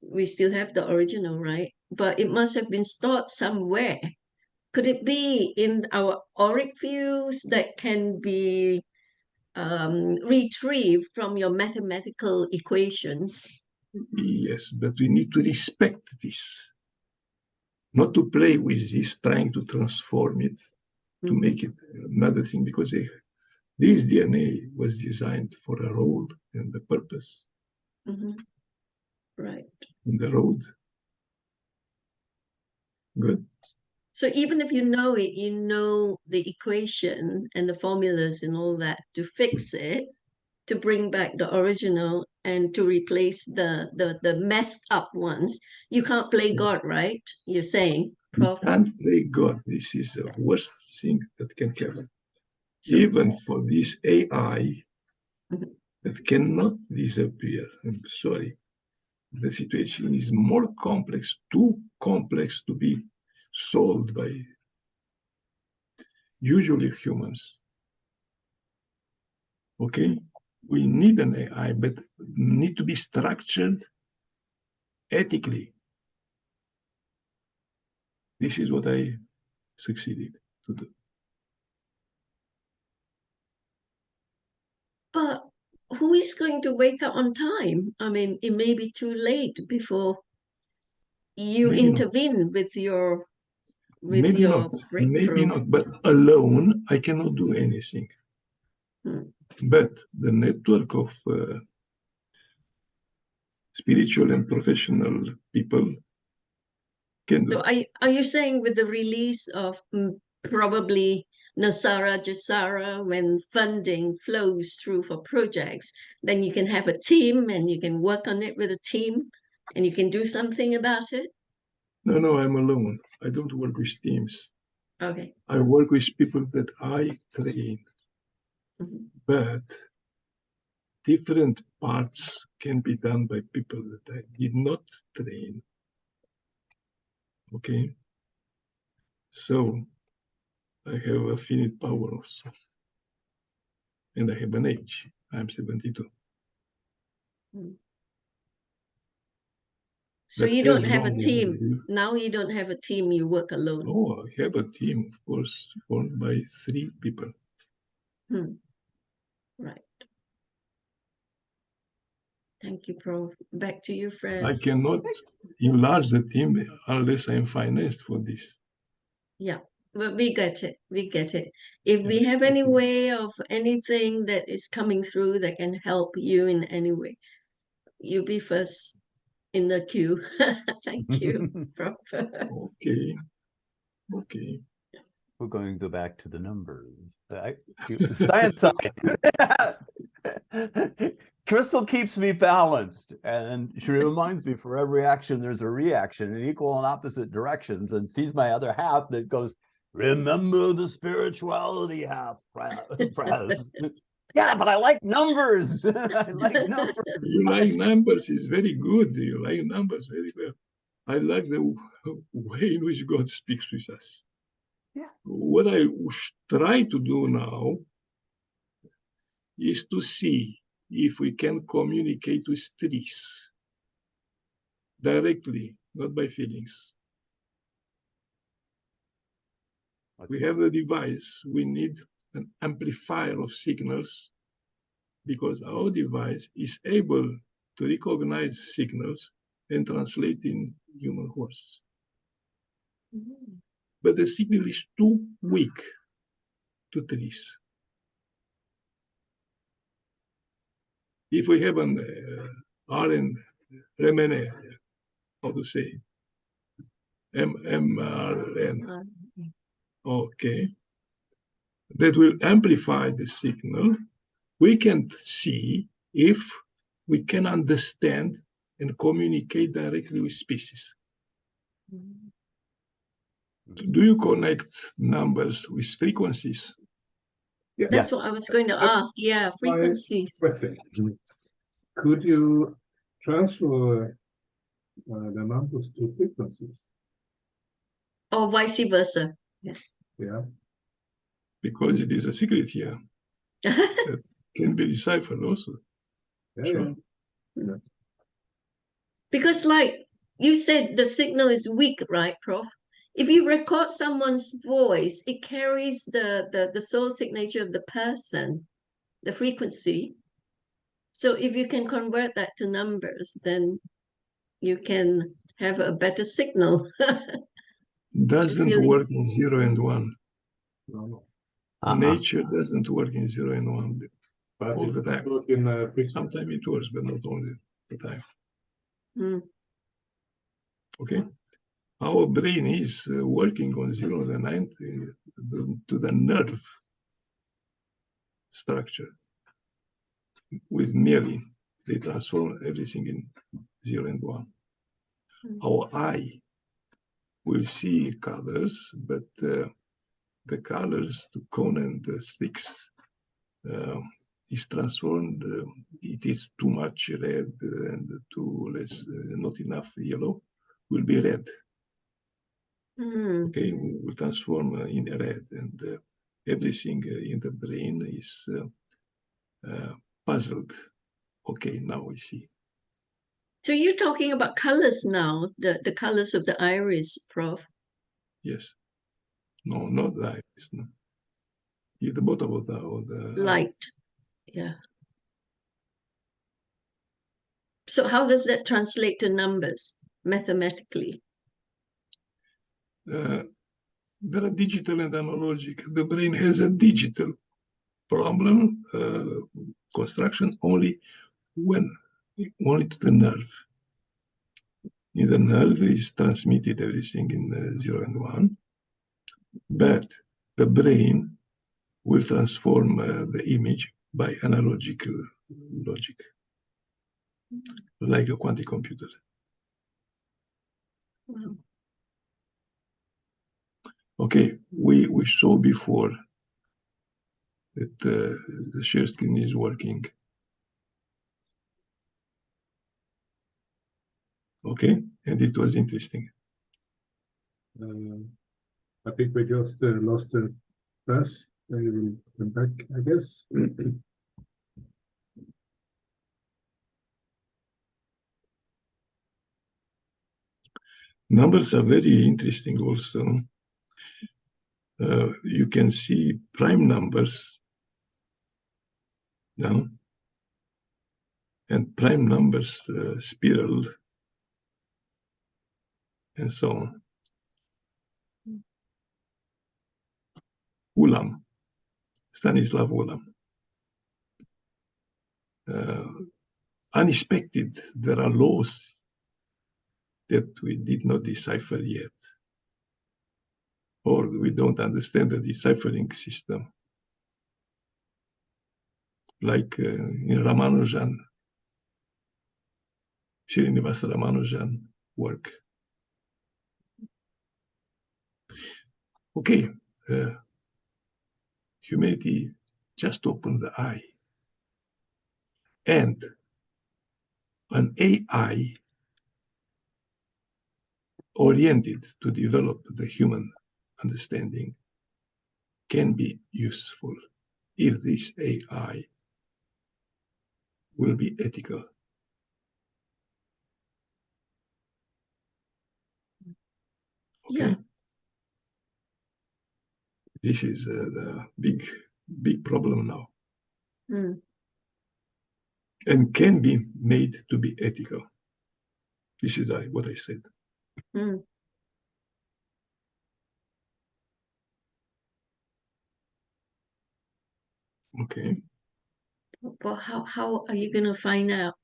We still have the original, right? But it must have been stored somewhere. Could it be in our auric fields that can be retrieved from your mathematical equations? Yes, but we need to respect this. Not to play with this, trying to transform it, to make it another thing, because this DNA was designed for a role and a purpose. Right. In the road. Good. So even if you know it, you know the equation and the formulas and all that to fix it, to bring back the original and to replace the messed up ones. You can't play God, right? You're saying, Prof? You can't play God. This is the worst thing that can happen. Sure. Even for this AI that cannot disappear. I'm sorry. The situation is more complex, too complex to be solved by usually humans. Okay? We need an AI, but need to be structured ethically. This is what I succeeded to do. But who is going to wake up on time? I mean, it may be too late before you Maybe intervene not. with your Maybe not. breakthrough. Maybe not. But alone, I cannot do anything. But the network of spiritual and professional people can do. So are you saying with the release of probably Nasara Jasara, when funding flows through for projects, then you can have a team and you can work on it with a team and you can do something about it? No, I'm alone. I don't work with teams. Okay. I work with people that I train. But different parts can be done by people that I did not train. Okay? So I have a finite power also. And I have an age. I'm 72. So But you don't as have a long as I team. live, Now you don't have a team, you work alone. oh, I have a team, of course, formed by 3 people. Right. Thank you, Prof. Back to you, Fred. I cannot enlarge the team unless I'm financed for this. Yeah, but we get it. We get it. If we have any way of anything that is coming through that can help you in any way, you be first in the queue. Thank you, Prof. Okay. Okay. We're going to go back to the numbers. Science side. Crystal keeps me balanced, and she reminds me for every action there's a reaction in equal and opposite directions, and sees my other half that goes, remember the spirituality half, Fraz. Yeah, but I like numbers. I like numbers. You like numbers is very good. You like numbers very well. I like the way in which God speaks with us. Yeah. What I try to do now is to see if we can communicate with trees directly, not by feelings. We have the device. We need an amplifier of signals because our device is able to recognize signals and translate in human words. Mm. But the signal is too weak to trees. If we have an RNA, how to say, mRNA, okay, that will amplify the signal, we can see if we can understand and communicate directly with species. Mm. Do you connect numbers with frequencies? That's Yes. what I was going to ask. Yeah, frequencies. Question. Could you transfer the numbers to frequencies? Or vice versa. Yeah. Because it is a secret here. That can be deciphered also. Yeah. Sure. Yeah. Because like you said, the signal is weak, right, Prof? If you record someone's voice, it carries the soul signature of the person, the frequency. So if you can convert that to numbers, then you can have a better signal. Doesn't feeling. work in 0 and 1. No. Nature doesn't work in 0 and 1 But all it the time. could work in frequency. Sometimes it works, but not only the time. Mm. Okay. Our brain is working on 0 to 9 to the nerve structure with myelin. They transform everything in 0 and 1. Mm. Our eye will see colors, but the colors to cone and sticks is transformed. It is too much red and too less, not enough yellow, will be red. Mm. Okay, we will transform in red, and everything in the brain is puzzled. Okay, now we see. So you're talking about colors now, the colors of the iris, Prof. Yes. No, not the eyes. No. At the bottom of the Light. Yeah. So how does that translate to numbers mathematically? there are digital and analogic. The brain has a digital problem construction only to the nerve. In the nerve is transmitted everything in 0 and 1, but the brain will transform the image by analogical logic, like a quantum computer. Wow. Okay, we saw before that the share screen is working. Okay, and it was interesting. I think we just lost the press. They will come back, I guess. Numbers are very interesting also. You can see prime numbers now, and prime numbers spiraled, and so on. Ulam, Stanislav Ulam. Unexpected, there are laws that we did not decipher yet, or we don't understand the deciphering system. Like in Ramanujan, Srinivasa Ramanujan work. Okay, humanity just opened the eye. And an AI oriented to develop the human understanding can be useful if this AI will be ethical. Okay. Yeah. This is the big problem now. Mm. And can be made to be ethical. This is what I said. Mm. Okay. Well, how are you going to find out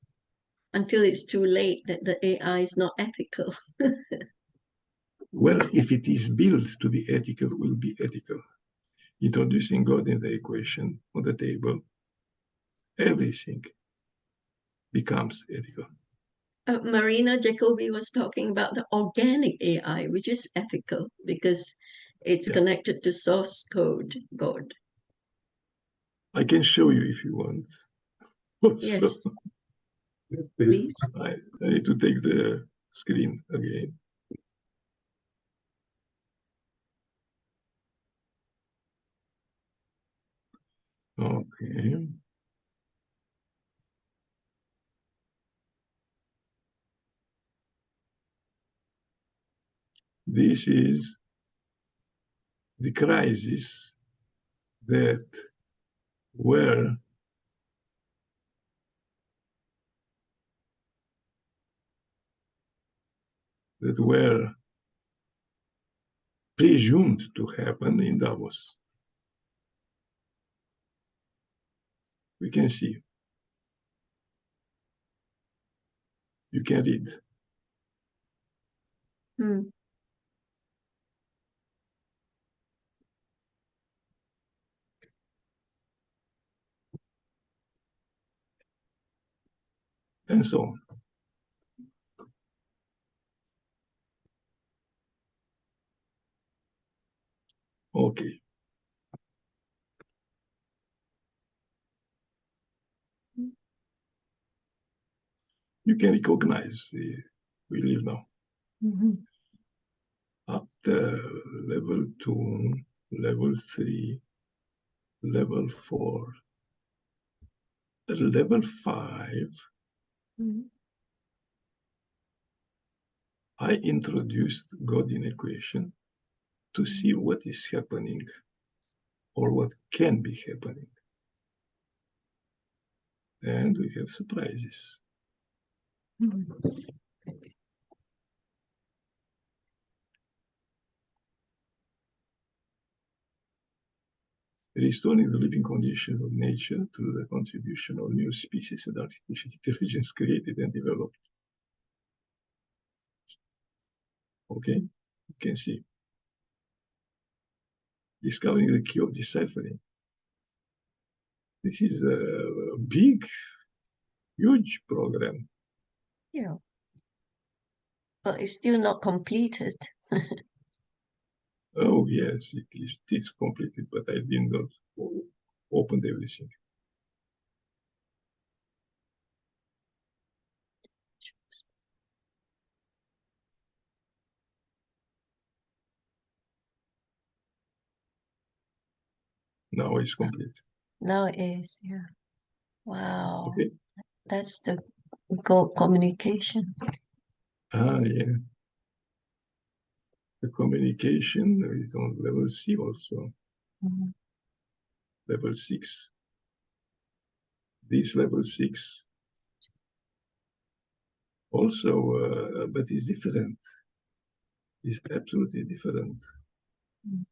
until it's too late that the AI is not ethical? Well, if it is built to be ethical, it will be ethical. Introducing God in the equation on the table, everything becomes ethical. Marina Jacobi was talking about the organic AI, which is ethical because it's connected to source code God. I can show you if you want. Yes. Yes, Please. I need to take the screen again. Okay. This is the crisis that were presumed to happen in Davos. We can see. You can read. Hmm. And so on. Okay. You can recognize we live now. Mm-hmm. After level 2, level 3, level 4, at level 5, Mm-hmm. I introduced God in equation to see what is happening or what can be happening. And we have surprises. Mm-hmm. Restoring the living conditions of nature through the contribution of new species and artificial intelligence created and developed. Okay, you can see. Discovering the key of deciphering. This is a big, huge program. Yeah. But it's still not completed. Oh, yes, it is completed, but I did not open everything. Now it's complete. Now it is, yeah. Wow. Okay. That's the communication. Yeah. The communication is on level C also. Mm-hmm. Level 6. This level 6 also, but it's different. It's absolutely different. Mm-hmm.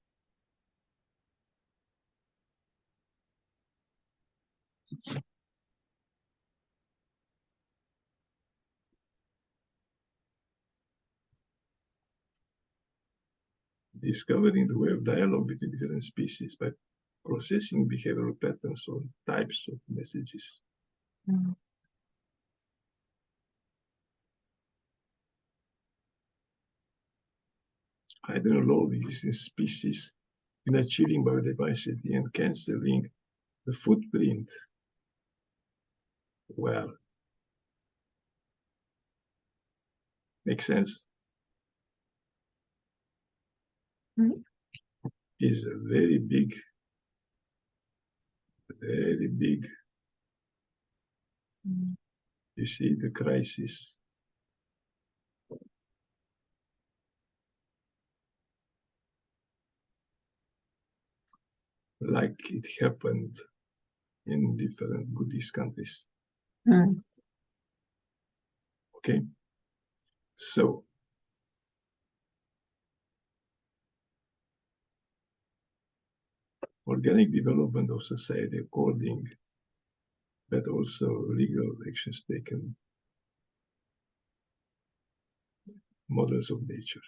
Discovering the way of dialogue between different species by processing behavioral patterns or types of messages. Mm-hmm. hydroload existing species in achieving biodiversity and cancelling the footprint. Well, makes sense? Mhm. Is a very big, you see the crisis. Like it happened in different Buddhist countries. Mm. Okay, so organic development of society according, but also legal actions taken, models of nature.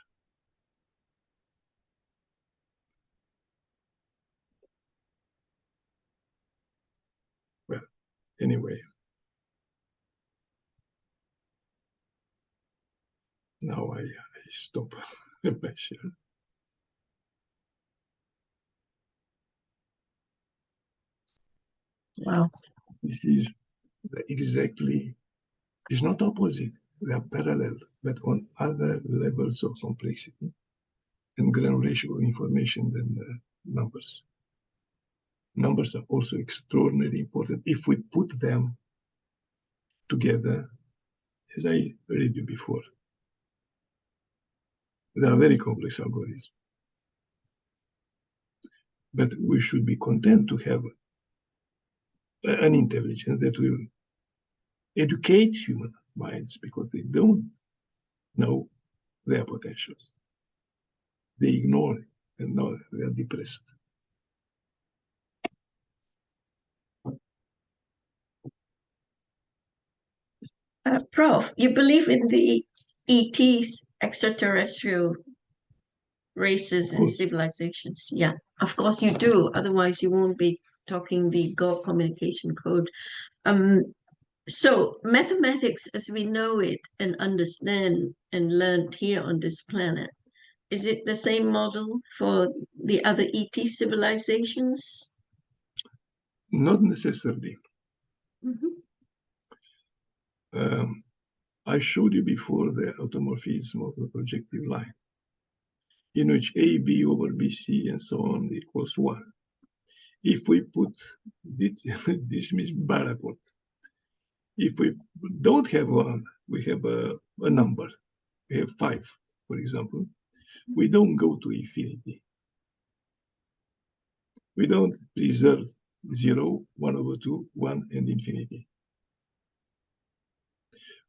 Well, anyway, now I stop my share. Wow. This is exactly, it's not opposite, they are parallel, but on other levels of complexity and granulation of information than numbers. Numbers are also extraordinarily important if we put them together, as I read you before. They are very complex algorithms. But we should be content to have an intelligence that will educate human minds because they don't know their potentials. They ignore it and now they are depressed. Prof, you believe in the ETs, extraterrestrial races and civilizations? Yeah, of course you do. Otherwise, you won't be talking the God communication code. So mathematics as we know it and understand and learned here on this planet, is it the same model for the other ET civilizations? Not necessarily. Mm-hmm. I showed you before the automorphism of the projective line, in which AB over BC and so on equals 1. If we put this, this means backward. If we don't have 1, we have a number. We have 5, for example. We don't go to infinity. We don't preserve 0, 1 over 2, 1, and infinity.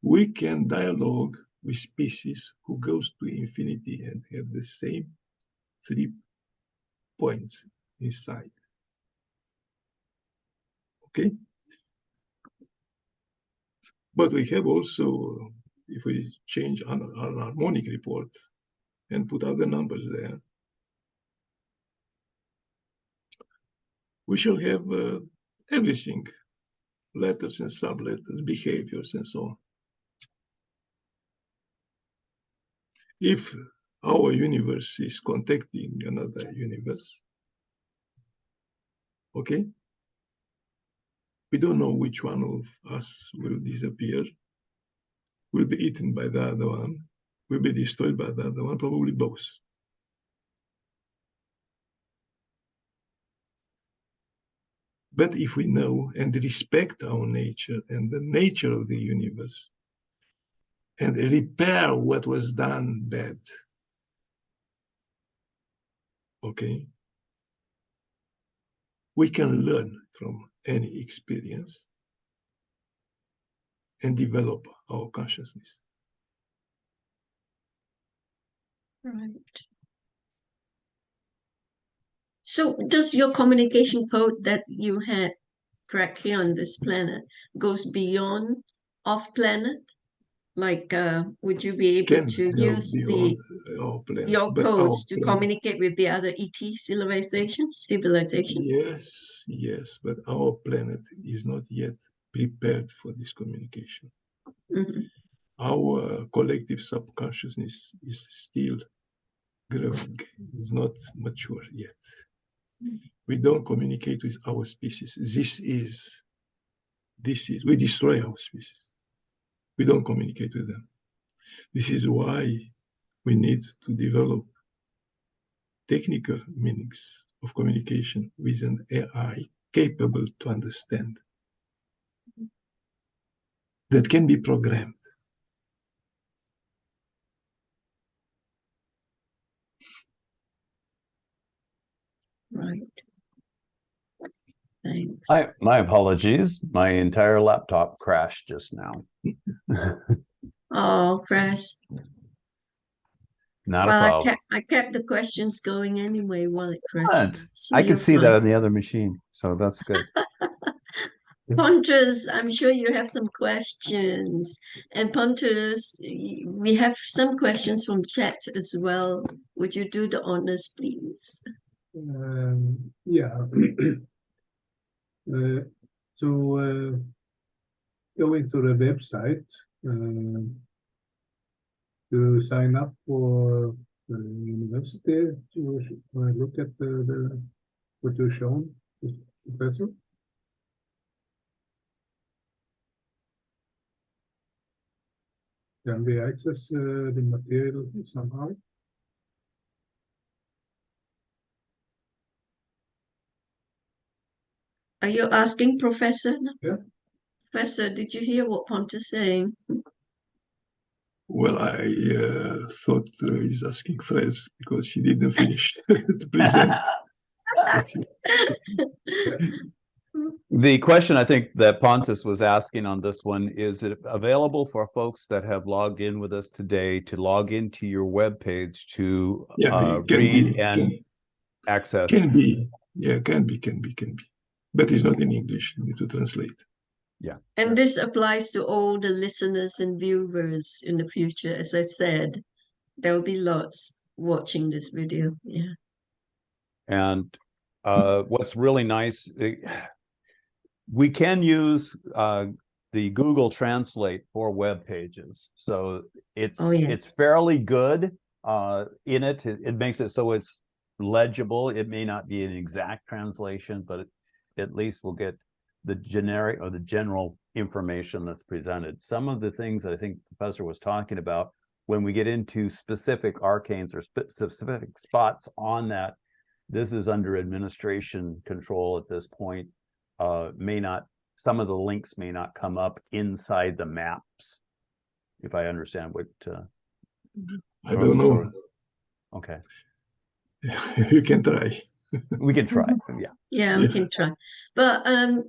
We can dialogue with species who goes to infinity and have the same 3 points inside. Okay? But we have also, if we change an harmonic report and put other numbers there, we shall have everything, letters and subletters, behaviors, and so on. If our universe is contacting another universe, okay, we don't know which one of us will disappear, will be eaten by the other one, will be destroyed by the other one, probably both. But if we know and respect our nature and the nature of the universe, and repair what was done bad, okay, we can learn from any experience and develop our consciousness. Right. So does your communication code that you had cracked here on this planet goes beyond off-planet? Like, would you be able Can to go use beyond our planet, your but codes to planet, communicate with the other ET civilizations? Yes, but our planet is not yet prepared for this communication. Mm-hmm. Our collective subconsciousness is still growing, is not mature yet. We don't communicate with our species. This is, we destroy our species. We don't communicate with them. This is why we need to develop technical meanings of communication with an AI capable to understand, that can be programmed. Right. Thanks. My apologies. My entire laptop crashed just now. Oh, Chris. Not a Well, problem. I kept the questions going anyway while it crashed. Excellent. So I can you're see that fine. on the other machine, so that's good. Pontus, I'm sure you have some questions. And Pontus, we have some questions from chat as well. Would you do the honors, please? Yeah. Going to the website to sign up for the university to look at what you've shown, Professor. Can we access the material somehow? Are you asking Professor? Yeah. Professor, did you hear what Pontus saying? Well, I thought he's asking Frez because he didn't finish to present. The question I think that Pontus was asking on this one, is it available for folks that have logged in with us today to log into your web page to read and access? Can be, yeah, can be. But it's not in English, you need to translate. Yeah. And this applies to all the listeners and viewers in the future. As I said, there will be lots watching this video. Yeah. And what's really nice, we can use the Google Translate for web pages. So it's it's fairly good in it. It makes it so it's legible. It may not be an exact translation, but at least we'll get the generic or the general information that's presented. Some of the things that I think the professor was talking about, when we get into specific arcanes or specific spots on that, this is under administration control at this point. May not, some of the links may not come up inside the maps, if I understand what I don't know. Okay. You can try. We can try. Yeah, we can try. But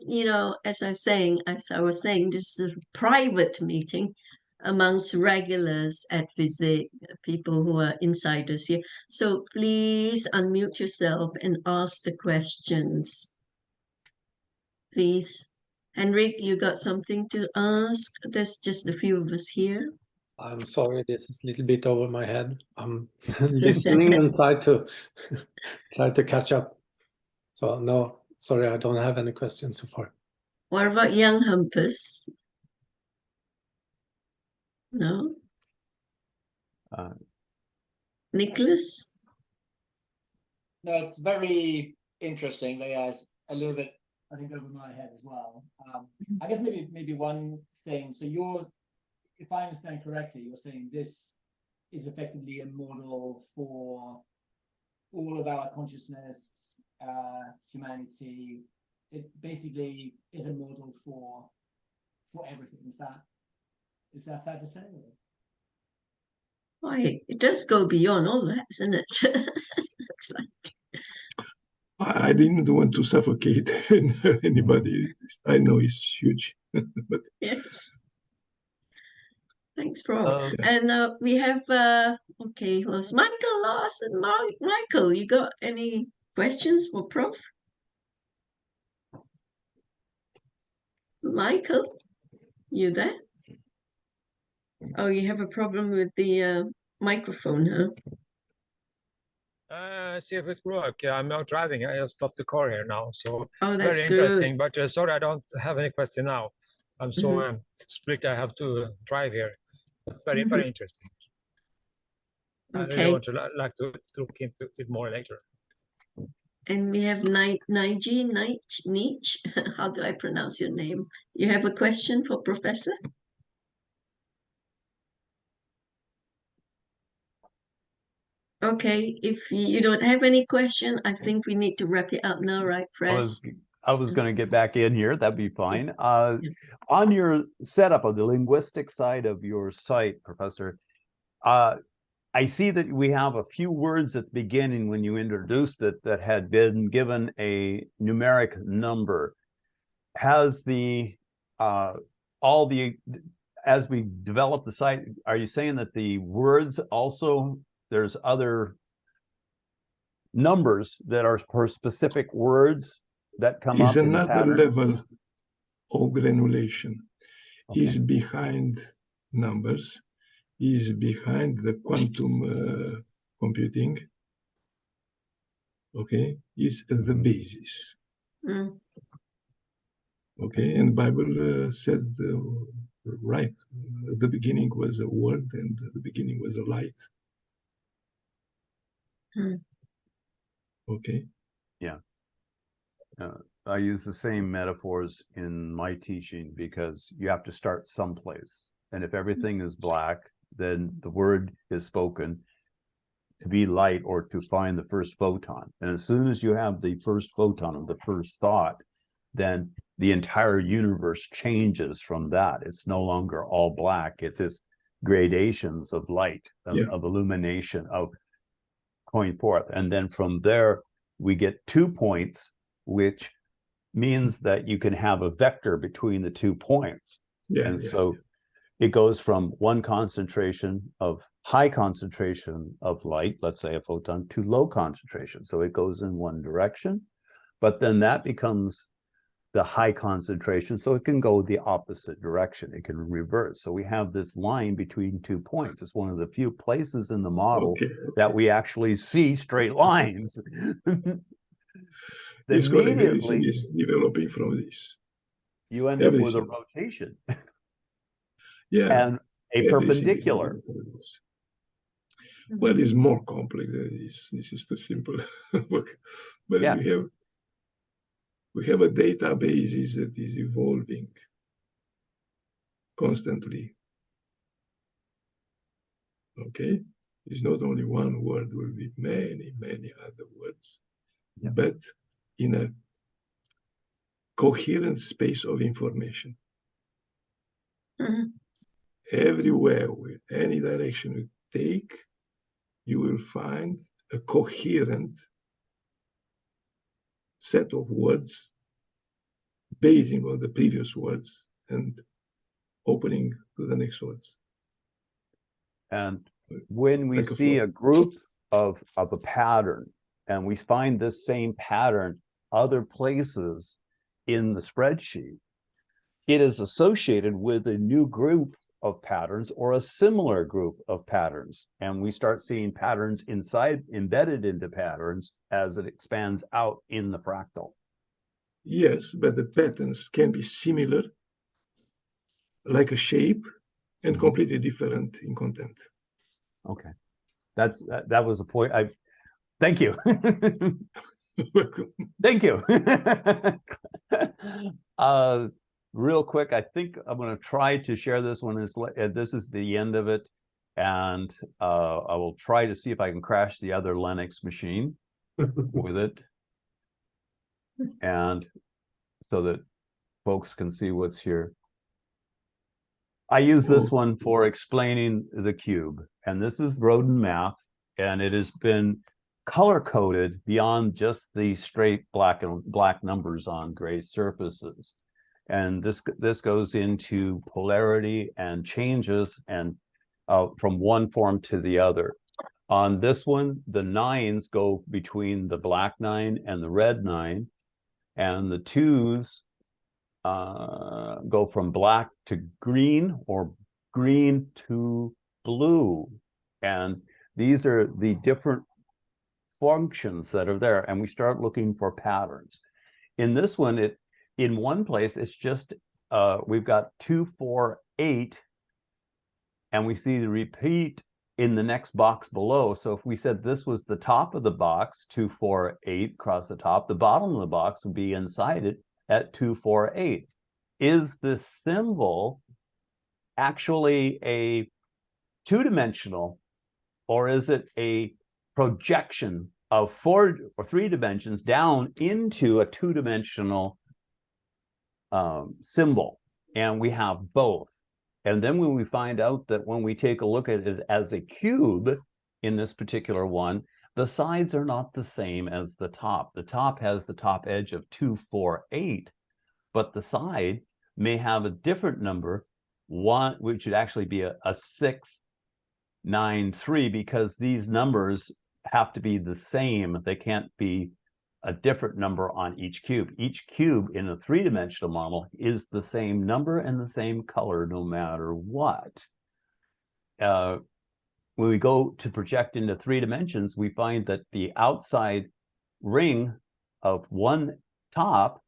you know, as I was saying, this is a private meeting amongst regulars at FESIG, people who are insiders here. So please unmute yourself and ask the questions. Please. Henrik, you got something to ask? There's just a few of us here. I'm sorry, this is a little bit over my head. I'm listening and try to catch up. So no, sorry, I don't have any questions so far. What about young Humpus? No? Nicholas? No, it's very interesting, but yeah, it's a little bit, I think, over my head as well. I guess maybe one thing. So if I understand correctly, you're saying this is effectively a model for all of our consciousness, humanity. It basically is a model for everything. Is that fair to say? Why, it does go beyond all that, isn't it? Looks like. I didn't want to suffocate anybody. I know it's huge, but yes. Thanks, Prof. And we have okay, well, it's Michael Larson. Michael, you got any questions for Prof? Michael, you there? Oh, you have a problem with the microphone, huh? See if it works. I'm not driving. I just stopped the car here now. So oh, that's very good. interesting. But sorry, I don't have any question now. I'm so split. I have to drive here. It's very interesting. I really Okay. want to like to look into it more later. And we have Nietzsche. How do I pronounce your name? You have a question for Professor? Okay, if you don't have any question, I think we need to wrap it up now, right, Press? I was going to get back in here. That'd be fine. On your setup of the linguistic side of your site, Professor, I see that we have a few words at the beginning when you introduced it that had been given a numeric number. Has the as we develop the site, are you saying that the words also, there's other numbers that are for specific words that come Is up in the another pattern? level of granulation. Okay. Is behind numbers, is behind the quantum computing. Okay, is the basis. Mm. Okay, and Bible said right, the beginning was a word and the beginning was a light. Mm. Okay. Yeah. I use the same metaphors in my teaching because you have to start someplace. And if everything is black, then the word is spoken to be light or to find the first photon. And as soon as you have the first photon of the first thought, then the entire universe changes from that. It's no longer all black. It's this gradations of light, of illumination, of going forth. And then from there, we get 2 points, which means that you can have a vector between the 2 points. So it goes from one concentration of high concentration of light, let's say a photon, to low concentration. So it goes in one direction, but then that becomes the high concentration. So it can go the opposite direction. It can reverse. So we have this line between 2 points. It's one of the few places in the model that we actually see straight lines. It's correct. Everything Immediately is developing from this. you end up with a rotation. And a perpendicular. Well, it's more complex than this. This is too simple. But we have a database that is evolving constantly. Okay, it's not only one word, will be many, many other words, but in a coherent space of information. Mm-hmm. Everywhere, with any direction you take, you will find a coherent set of words basing on the previous words and opening to the next words. And when we see a group of a pattern and we find this same pattern other places in the spreadsheet, it is associated with a new group of patterns or a similar group of patterns. And we start seeing patterns embedded into patterns as it expands out in the fractal. Yes, but the patterns can be similar, like a shape, and completely different in content. Okay, that was the point. Thank you. Thank you. Real quick, I think I'm going to try to share this one. This is the end of it, and I will try to see if I can crash the other Linux machine with it, and so that folks can see what's here. I use this one for explaining the cube, and this is Rodin math, and it has been color-coded beyond just the straight black numbers on gray surfaces. And this goes into polarity and changes and from one form to the other. On this one, the 9s go between the black 9 and the red 9, and the 2s go from black to green or green to blue. And these are the different functions that are there, and we start looking for patterns. In this one, in one place, it's just, we've got 2, 4, 8, and we see the repeat in the next box below. So if we said this was the top of the box, 2, 4, 8 across the top, the bottom of the box would be inside it at 2, 4, 8. Is this symbol actually a two-dimensional, or is it a projection of 4 or 3 dimensions down into a two-dimensional symbol? And we have both. And then when we find out that when we take a look at it as a cube in this particular one, the sides are not the same as the top. The top has the top edge of 2, 4, 8, but the side may have a different number, one, which would actually be a 6, 9, 3, because these numbers have to be the same. They can't be a different number on each cube. Each cube in a three-dimensional model is the same number and the same color no matter what. When we go to project into 3 dimensions, we find that the outside ring of one top,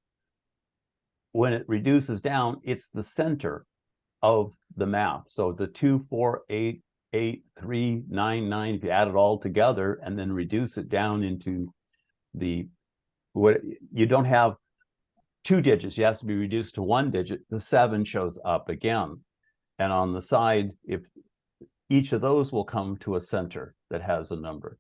when it reduces down, it's the center of the math. So the 2, 4, 8, 8, 3, 9, 9, if you add it all together and then reduce it down into the, what you don't have 2 digits, you have to be reduced to 1 digit, the 7 shows up again. And on the side, if each of those will come to a center that has a number.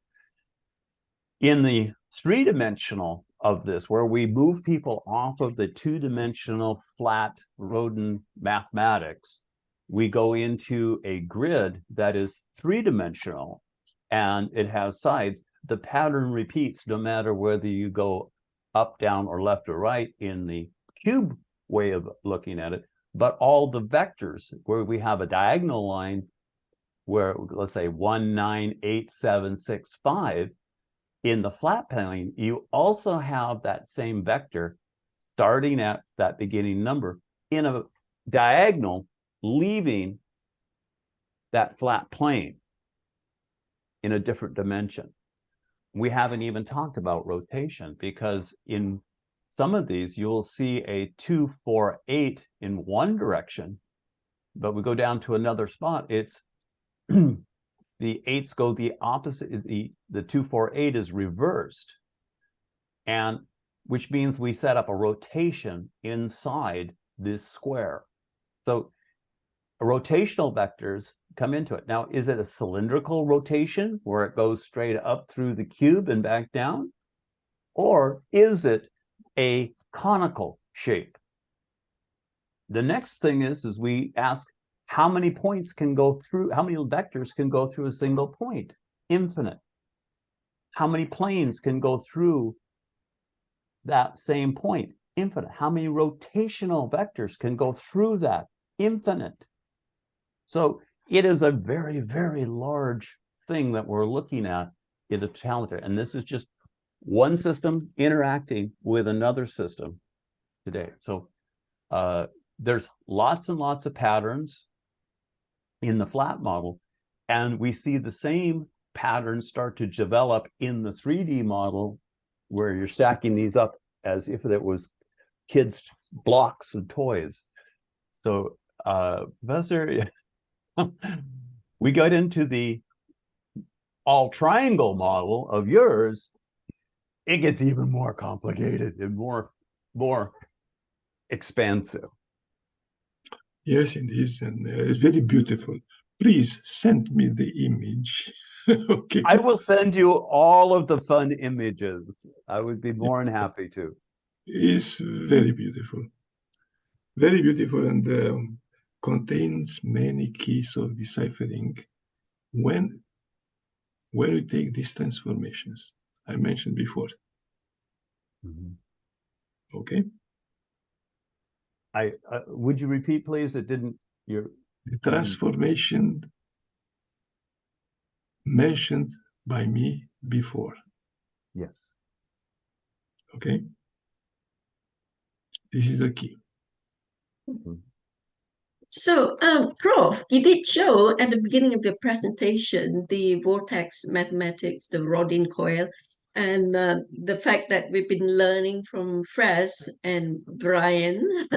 In the 3-dimensional of this, where we move people off of the 2-dimensional flat rodent mathematics, we go into a grid that is 3-dimensional and it has sides. The pattern repeats no matter whether you go up, down, or left or right in the cube way of looking at it, but all the vectors where we have a diagonal line where, let's say 1, 9, 8, 7, 6, 5, in the flat plane, you also have that same vector starting at that beginning number in a diagonal, leaving that flat plane in a different dimension. We haven't even talked about rotation, because in some of these, you'll see a 2, 4, 8 in one direction, but we go down to another spot, it's the 8s go the opposite, the 2, 4, 8 is reversed, and which means we set up a rotation inside this square. So rotational vectors come into it. Now, is it a cylindrical rotation where it goes straight up through the cube and back down? Or is it a conical shape? The next thing is we ask, how many points can go through, how many vectors can go through a single point? Infinite. How many planes can go through that same point? Infinite. How many rotational vectors can go through that? Infinite. So it is a very, very large thing that we're looking at in the totality. And this is just one system interacting with another system today. So there's lots and lots of patterns in the flat model, and we see the same patterns start to develop in the 3D model, where you're stacking these up as if it was kids' blocks and toys. So Professor, we got into the all triangle model of yours. It gets even more complicated and more expansive. Yes, indeed, and it's very beautiful. Please send me the image. Okay. I will send you all of the fun images. I would be more than happy to. It's very beautiful. Very beautiful, and contains many keys of deciphering when we take these transformations I mentioned before. Mm-hmm. Okay. Would you repeat, please? It didn't. The transformation mentioned by me before. Yes. Okay. This is the key. Mm-hmm. So, Prof, you did show at the beginning of your presentation the vortex mathematics, the Rodin coil, and the fact that we've been learning from Fres and Brian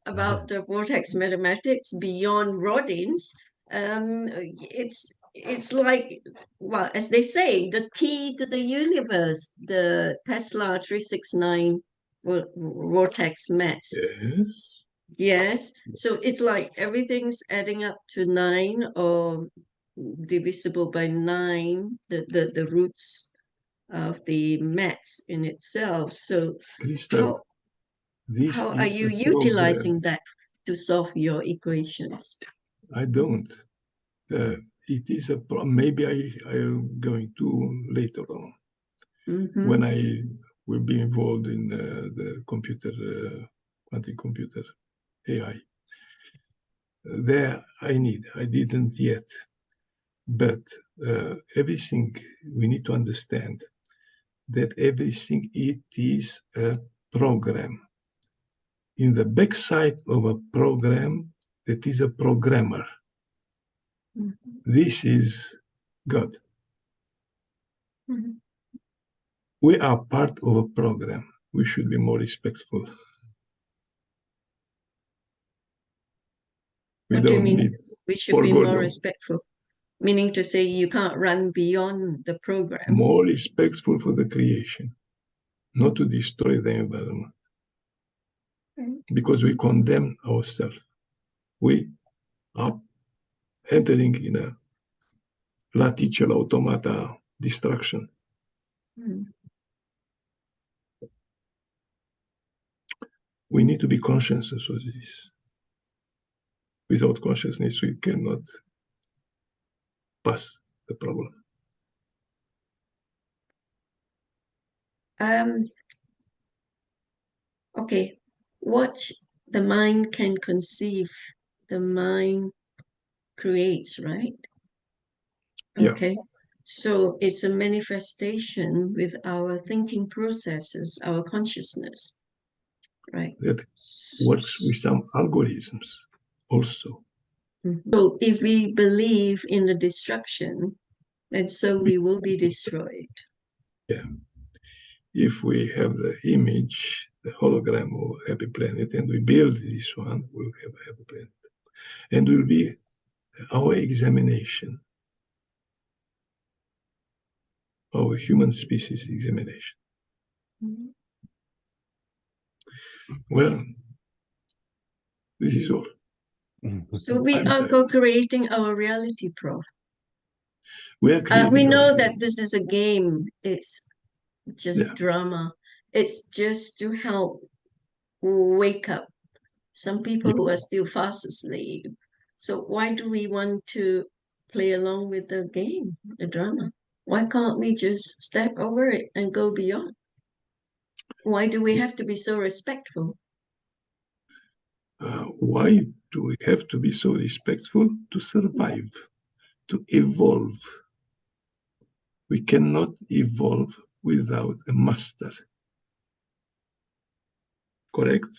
about the vortex mathematics beyond Rodin's. It's it's like, well, as they say, the key to the universe, the Tesla 369 vortex maths. Yes. Yes. So it's like everything's adding up to 9 or divisible by 9, the roots of the maths in itself. So Crystal, this how are is you a utilizing program. that to solve your equations? I don't. It is a maybe I am going to later on when I will be involved in the computer, quantum computer, AI. There I didn't yet, but everything we need to understand that everything it is a program. In the backside of a program, that is a programmer. This is God. We are part of a program. We should be more respectful. What do you mean? We should be more respectful, meaning to say you can't run beyond the program. More respectful for the creation, not to destroy the environment. Because we condemn ourselves. We are entering in a latical automata destruction. We need to be conscious of this. Without consciousness, we cannot pass the problem. Okay, what the mind can conceive, the mind creates, right? Yeah. Okay, so it's a manifestation with our thinking processes, our consciousness, right? That works with some algorithms also. So if we believe in the destruction, then so we will be destroyed. Yeah. If we have the image, the hologram of a happy planet, and we build this one, we'll have a happy planet. And will be our examination, our human species examination. Well, this is all. So we are co-creating our reality, Prof. We are creating we know that this is a game. It's just Yeah. drama. It's just to help wake up some people who are still fast asleep. So why do we want to play along with the game, the drama? Why can't we just step over it and go beyond? Why do we have to be so respectful? Why do we have to be so respectful? To survive, to evolve. We cannot evolve without a master. Correct?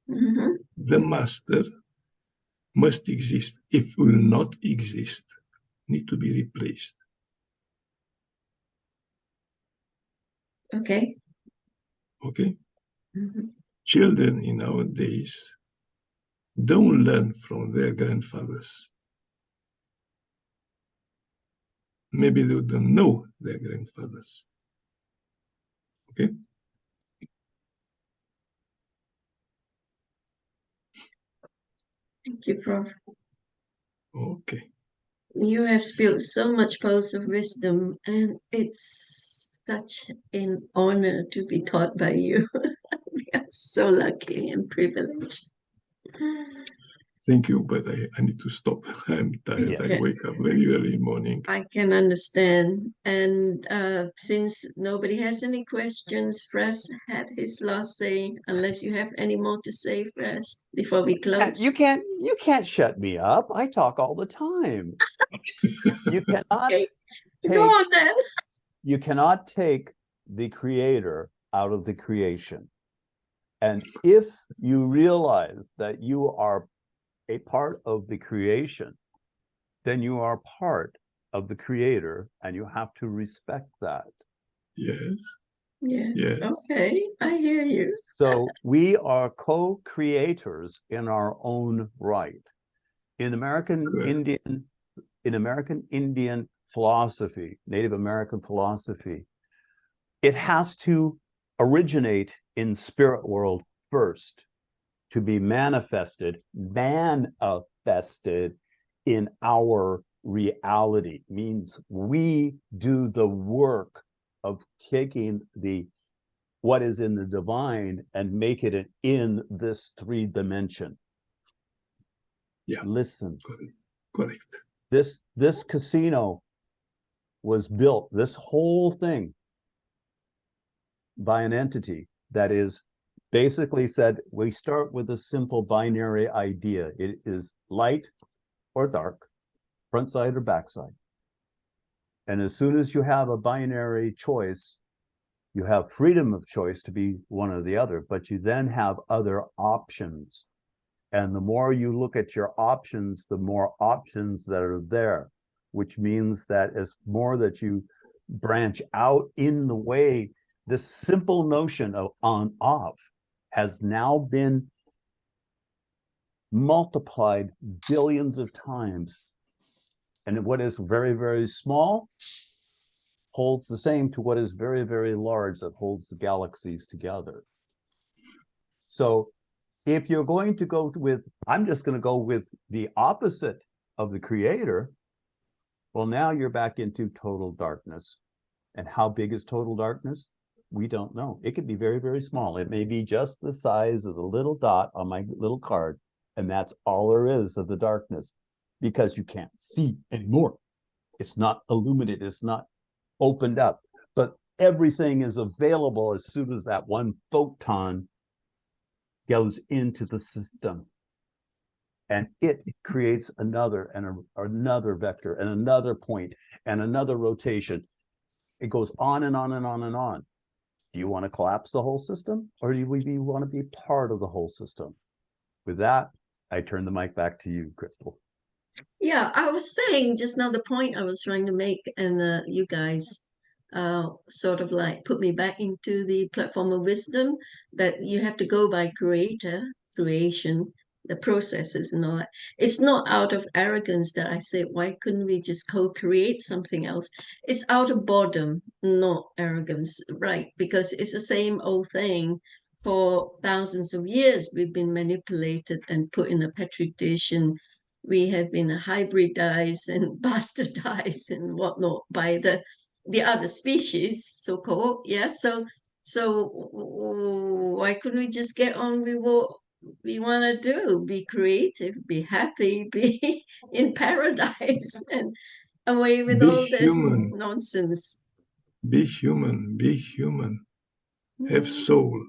The master must exist. If will not exist, need to be replaced. Okay. Okay? Children in our days don't learn from their grandfathers. Maybe they don't know their grandfathers. Okay? Thank you, Prof. Okay. You have spilled so much pearls of wisdom, and it's such an honor to be taught by you. We are so lucky and privileged. Thank you, but I need to stop. I'm tired. Yeah. I wake up very early in the morning. I can understand. And since nobody has any questions, Fres had his last say, unless you have any more to say, Fres, before we close. You can't shut me up. I talk all the time. You cannot Okay. Go on then. You cannot take the creator out of the creation. And if you realize that you are a part of the creation, then you are part of the creator, and you have to respect that. Yes. Yes. Yes. Okay. I hear you. So we are co-creators in our own right. In American Good. Indian in American Indian philosophy, Native American philosophy, it has to originate in spirit world first to be manifested in our reality. Means we do the work of taking what is in the divine and make it in this 3 dimension. Yeah. Listen. Correct. This casino was built, this whole thing, by an entity that is basically said, we start with a simple binary idea. It is light or dark, front side or back side. And as soon as you have a binary choice, you have freedom of choice to be one or the other, but you then have other options. And the more you look at your options, the more options that are there, which means that as more that you branch out in the way, this simple notion of on-off has now been multiplied billions of times. And what is very, very small holds the same to what is very, very large, that holds the galaxies together. So if you're going to go with, I'm just going to go with the opposite of the creator, well, now you're back into total darkness. And how big is total darkness? We don't know. It could be very, very small. It may be just the size of the little dot on my little card. And that's all there is of the darkness, because you can't see anymore. It's not illuminated. It's not opened up. But everything is available as soon as that one photon goes into the system. And it creates another and another vector and another point and another rotation. It goes on and on and on and on. Do you want to collapse the whole system, or do you want to be part of the whole system? With that, I turn the mic back to you, Crystal. Yeah, I was saying just now the point I was trying to make, and you guys sort of like put me back into the platform of wisdom, that you have to go by creation, the processes and all that. It's not out of arrogance that I say, why couldn't we just co-create something else? It's out of boredom, not arrogance, right? Because it's the same old thing. For thousands of years, we've been manipulated and put in a petri dish, and we have been hybridized and bastardized and whatnot by the other species, so-called. Yeah. So why couldn't we just get on with what we want to do? Be creative, be happy, be in paradise, and away with Be all this human. nonsense. Be human. Be human. Have soul.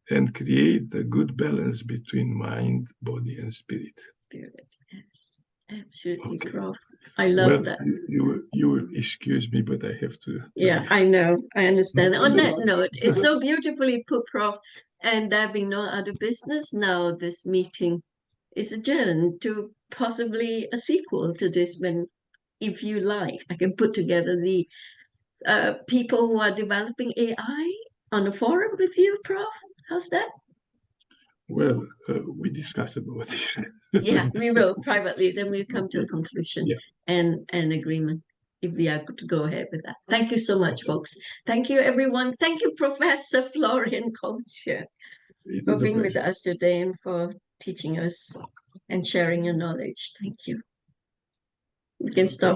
And create a good balance between mind, body, and spirit. Spirit, yes. Absolutely, Okay. Prof. I love that. You will excuse me, but I have to Yeah, leave. I know. I understand. On that note, it's so beautifully put, Prof. And there being no other business, now this meeting is adjourned to possibly a sequel to this, when, if you like, I can put together the people who are developing AI on a forum with you, Prof. How's that? Well, we discuss about this. Yeah, we will privately. Then we'll come to a conclusion and an agreement if we are to go ahead with that. Thank you so much, folks. Thank you, everyone. Thank you, Professor Florian Colceag, for being with us today and for teaching us and sharing your knowledge. Thank you. We can stop.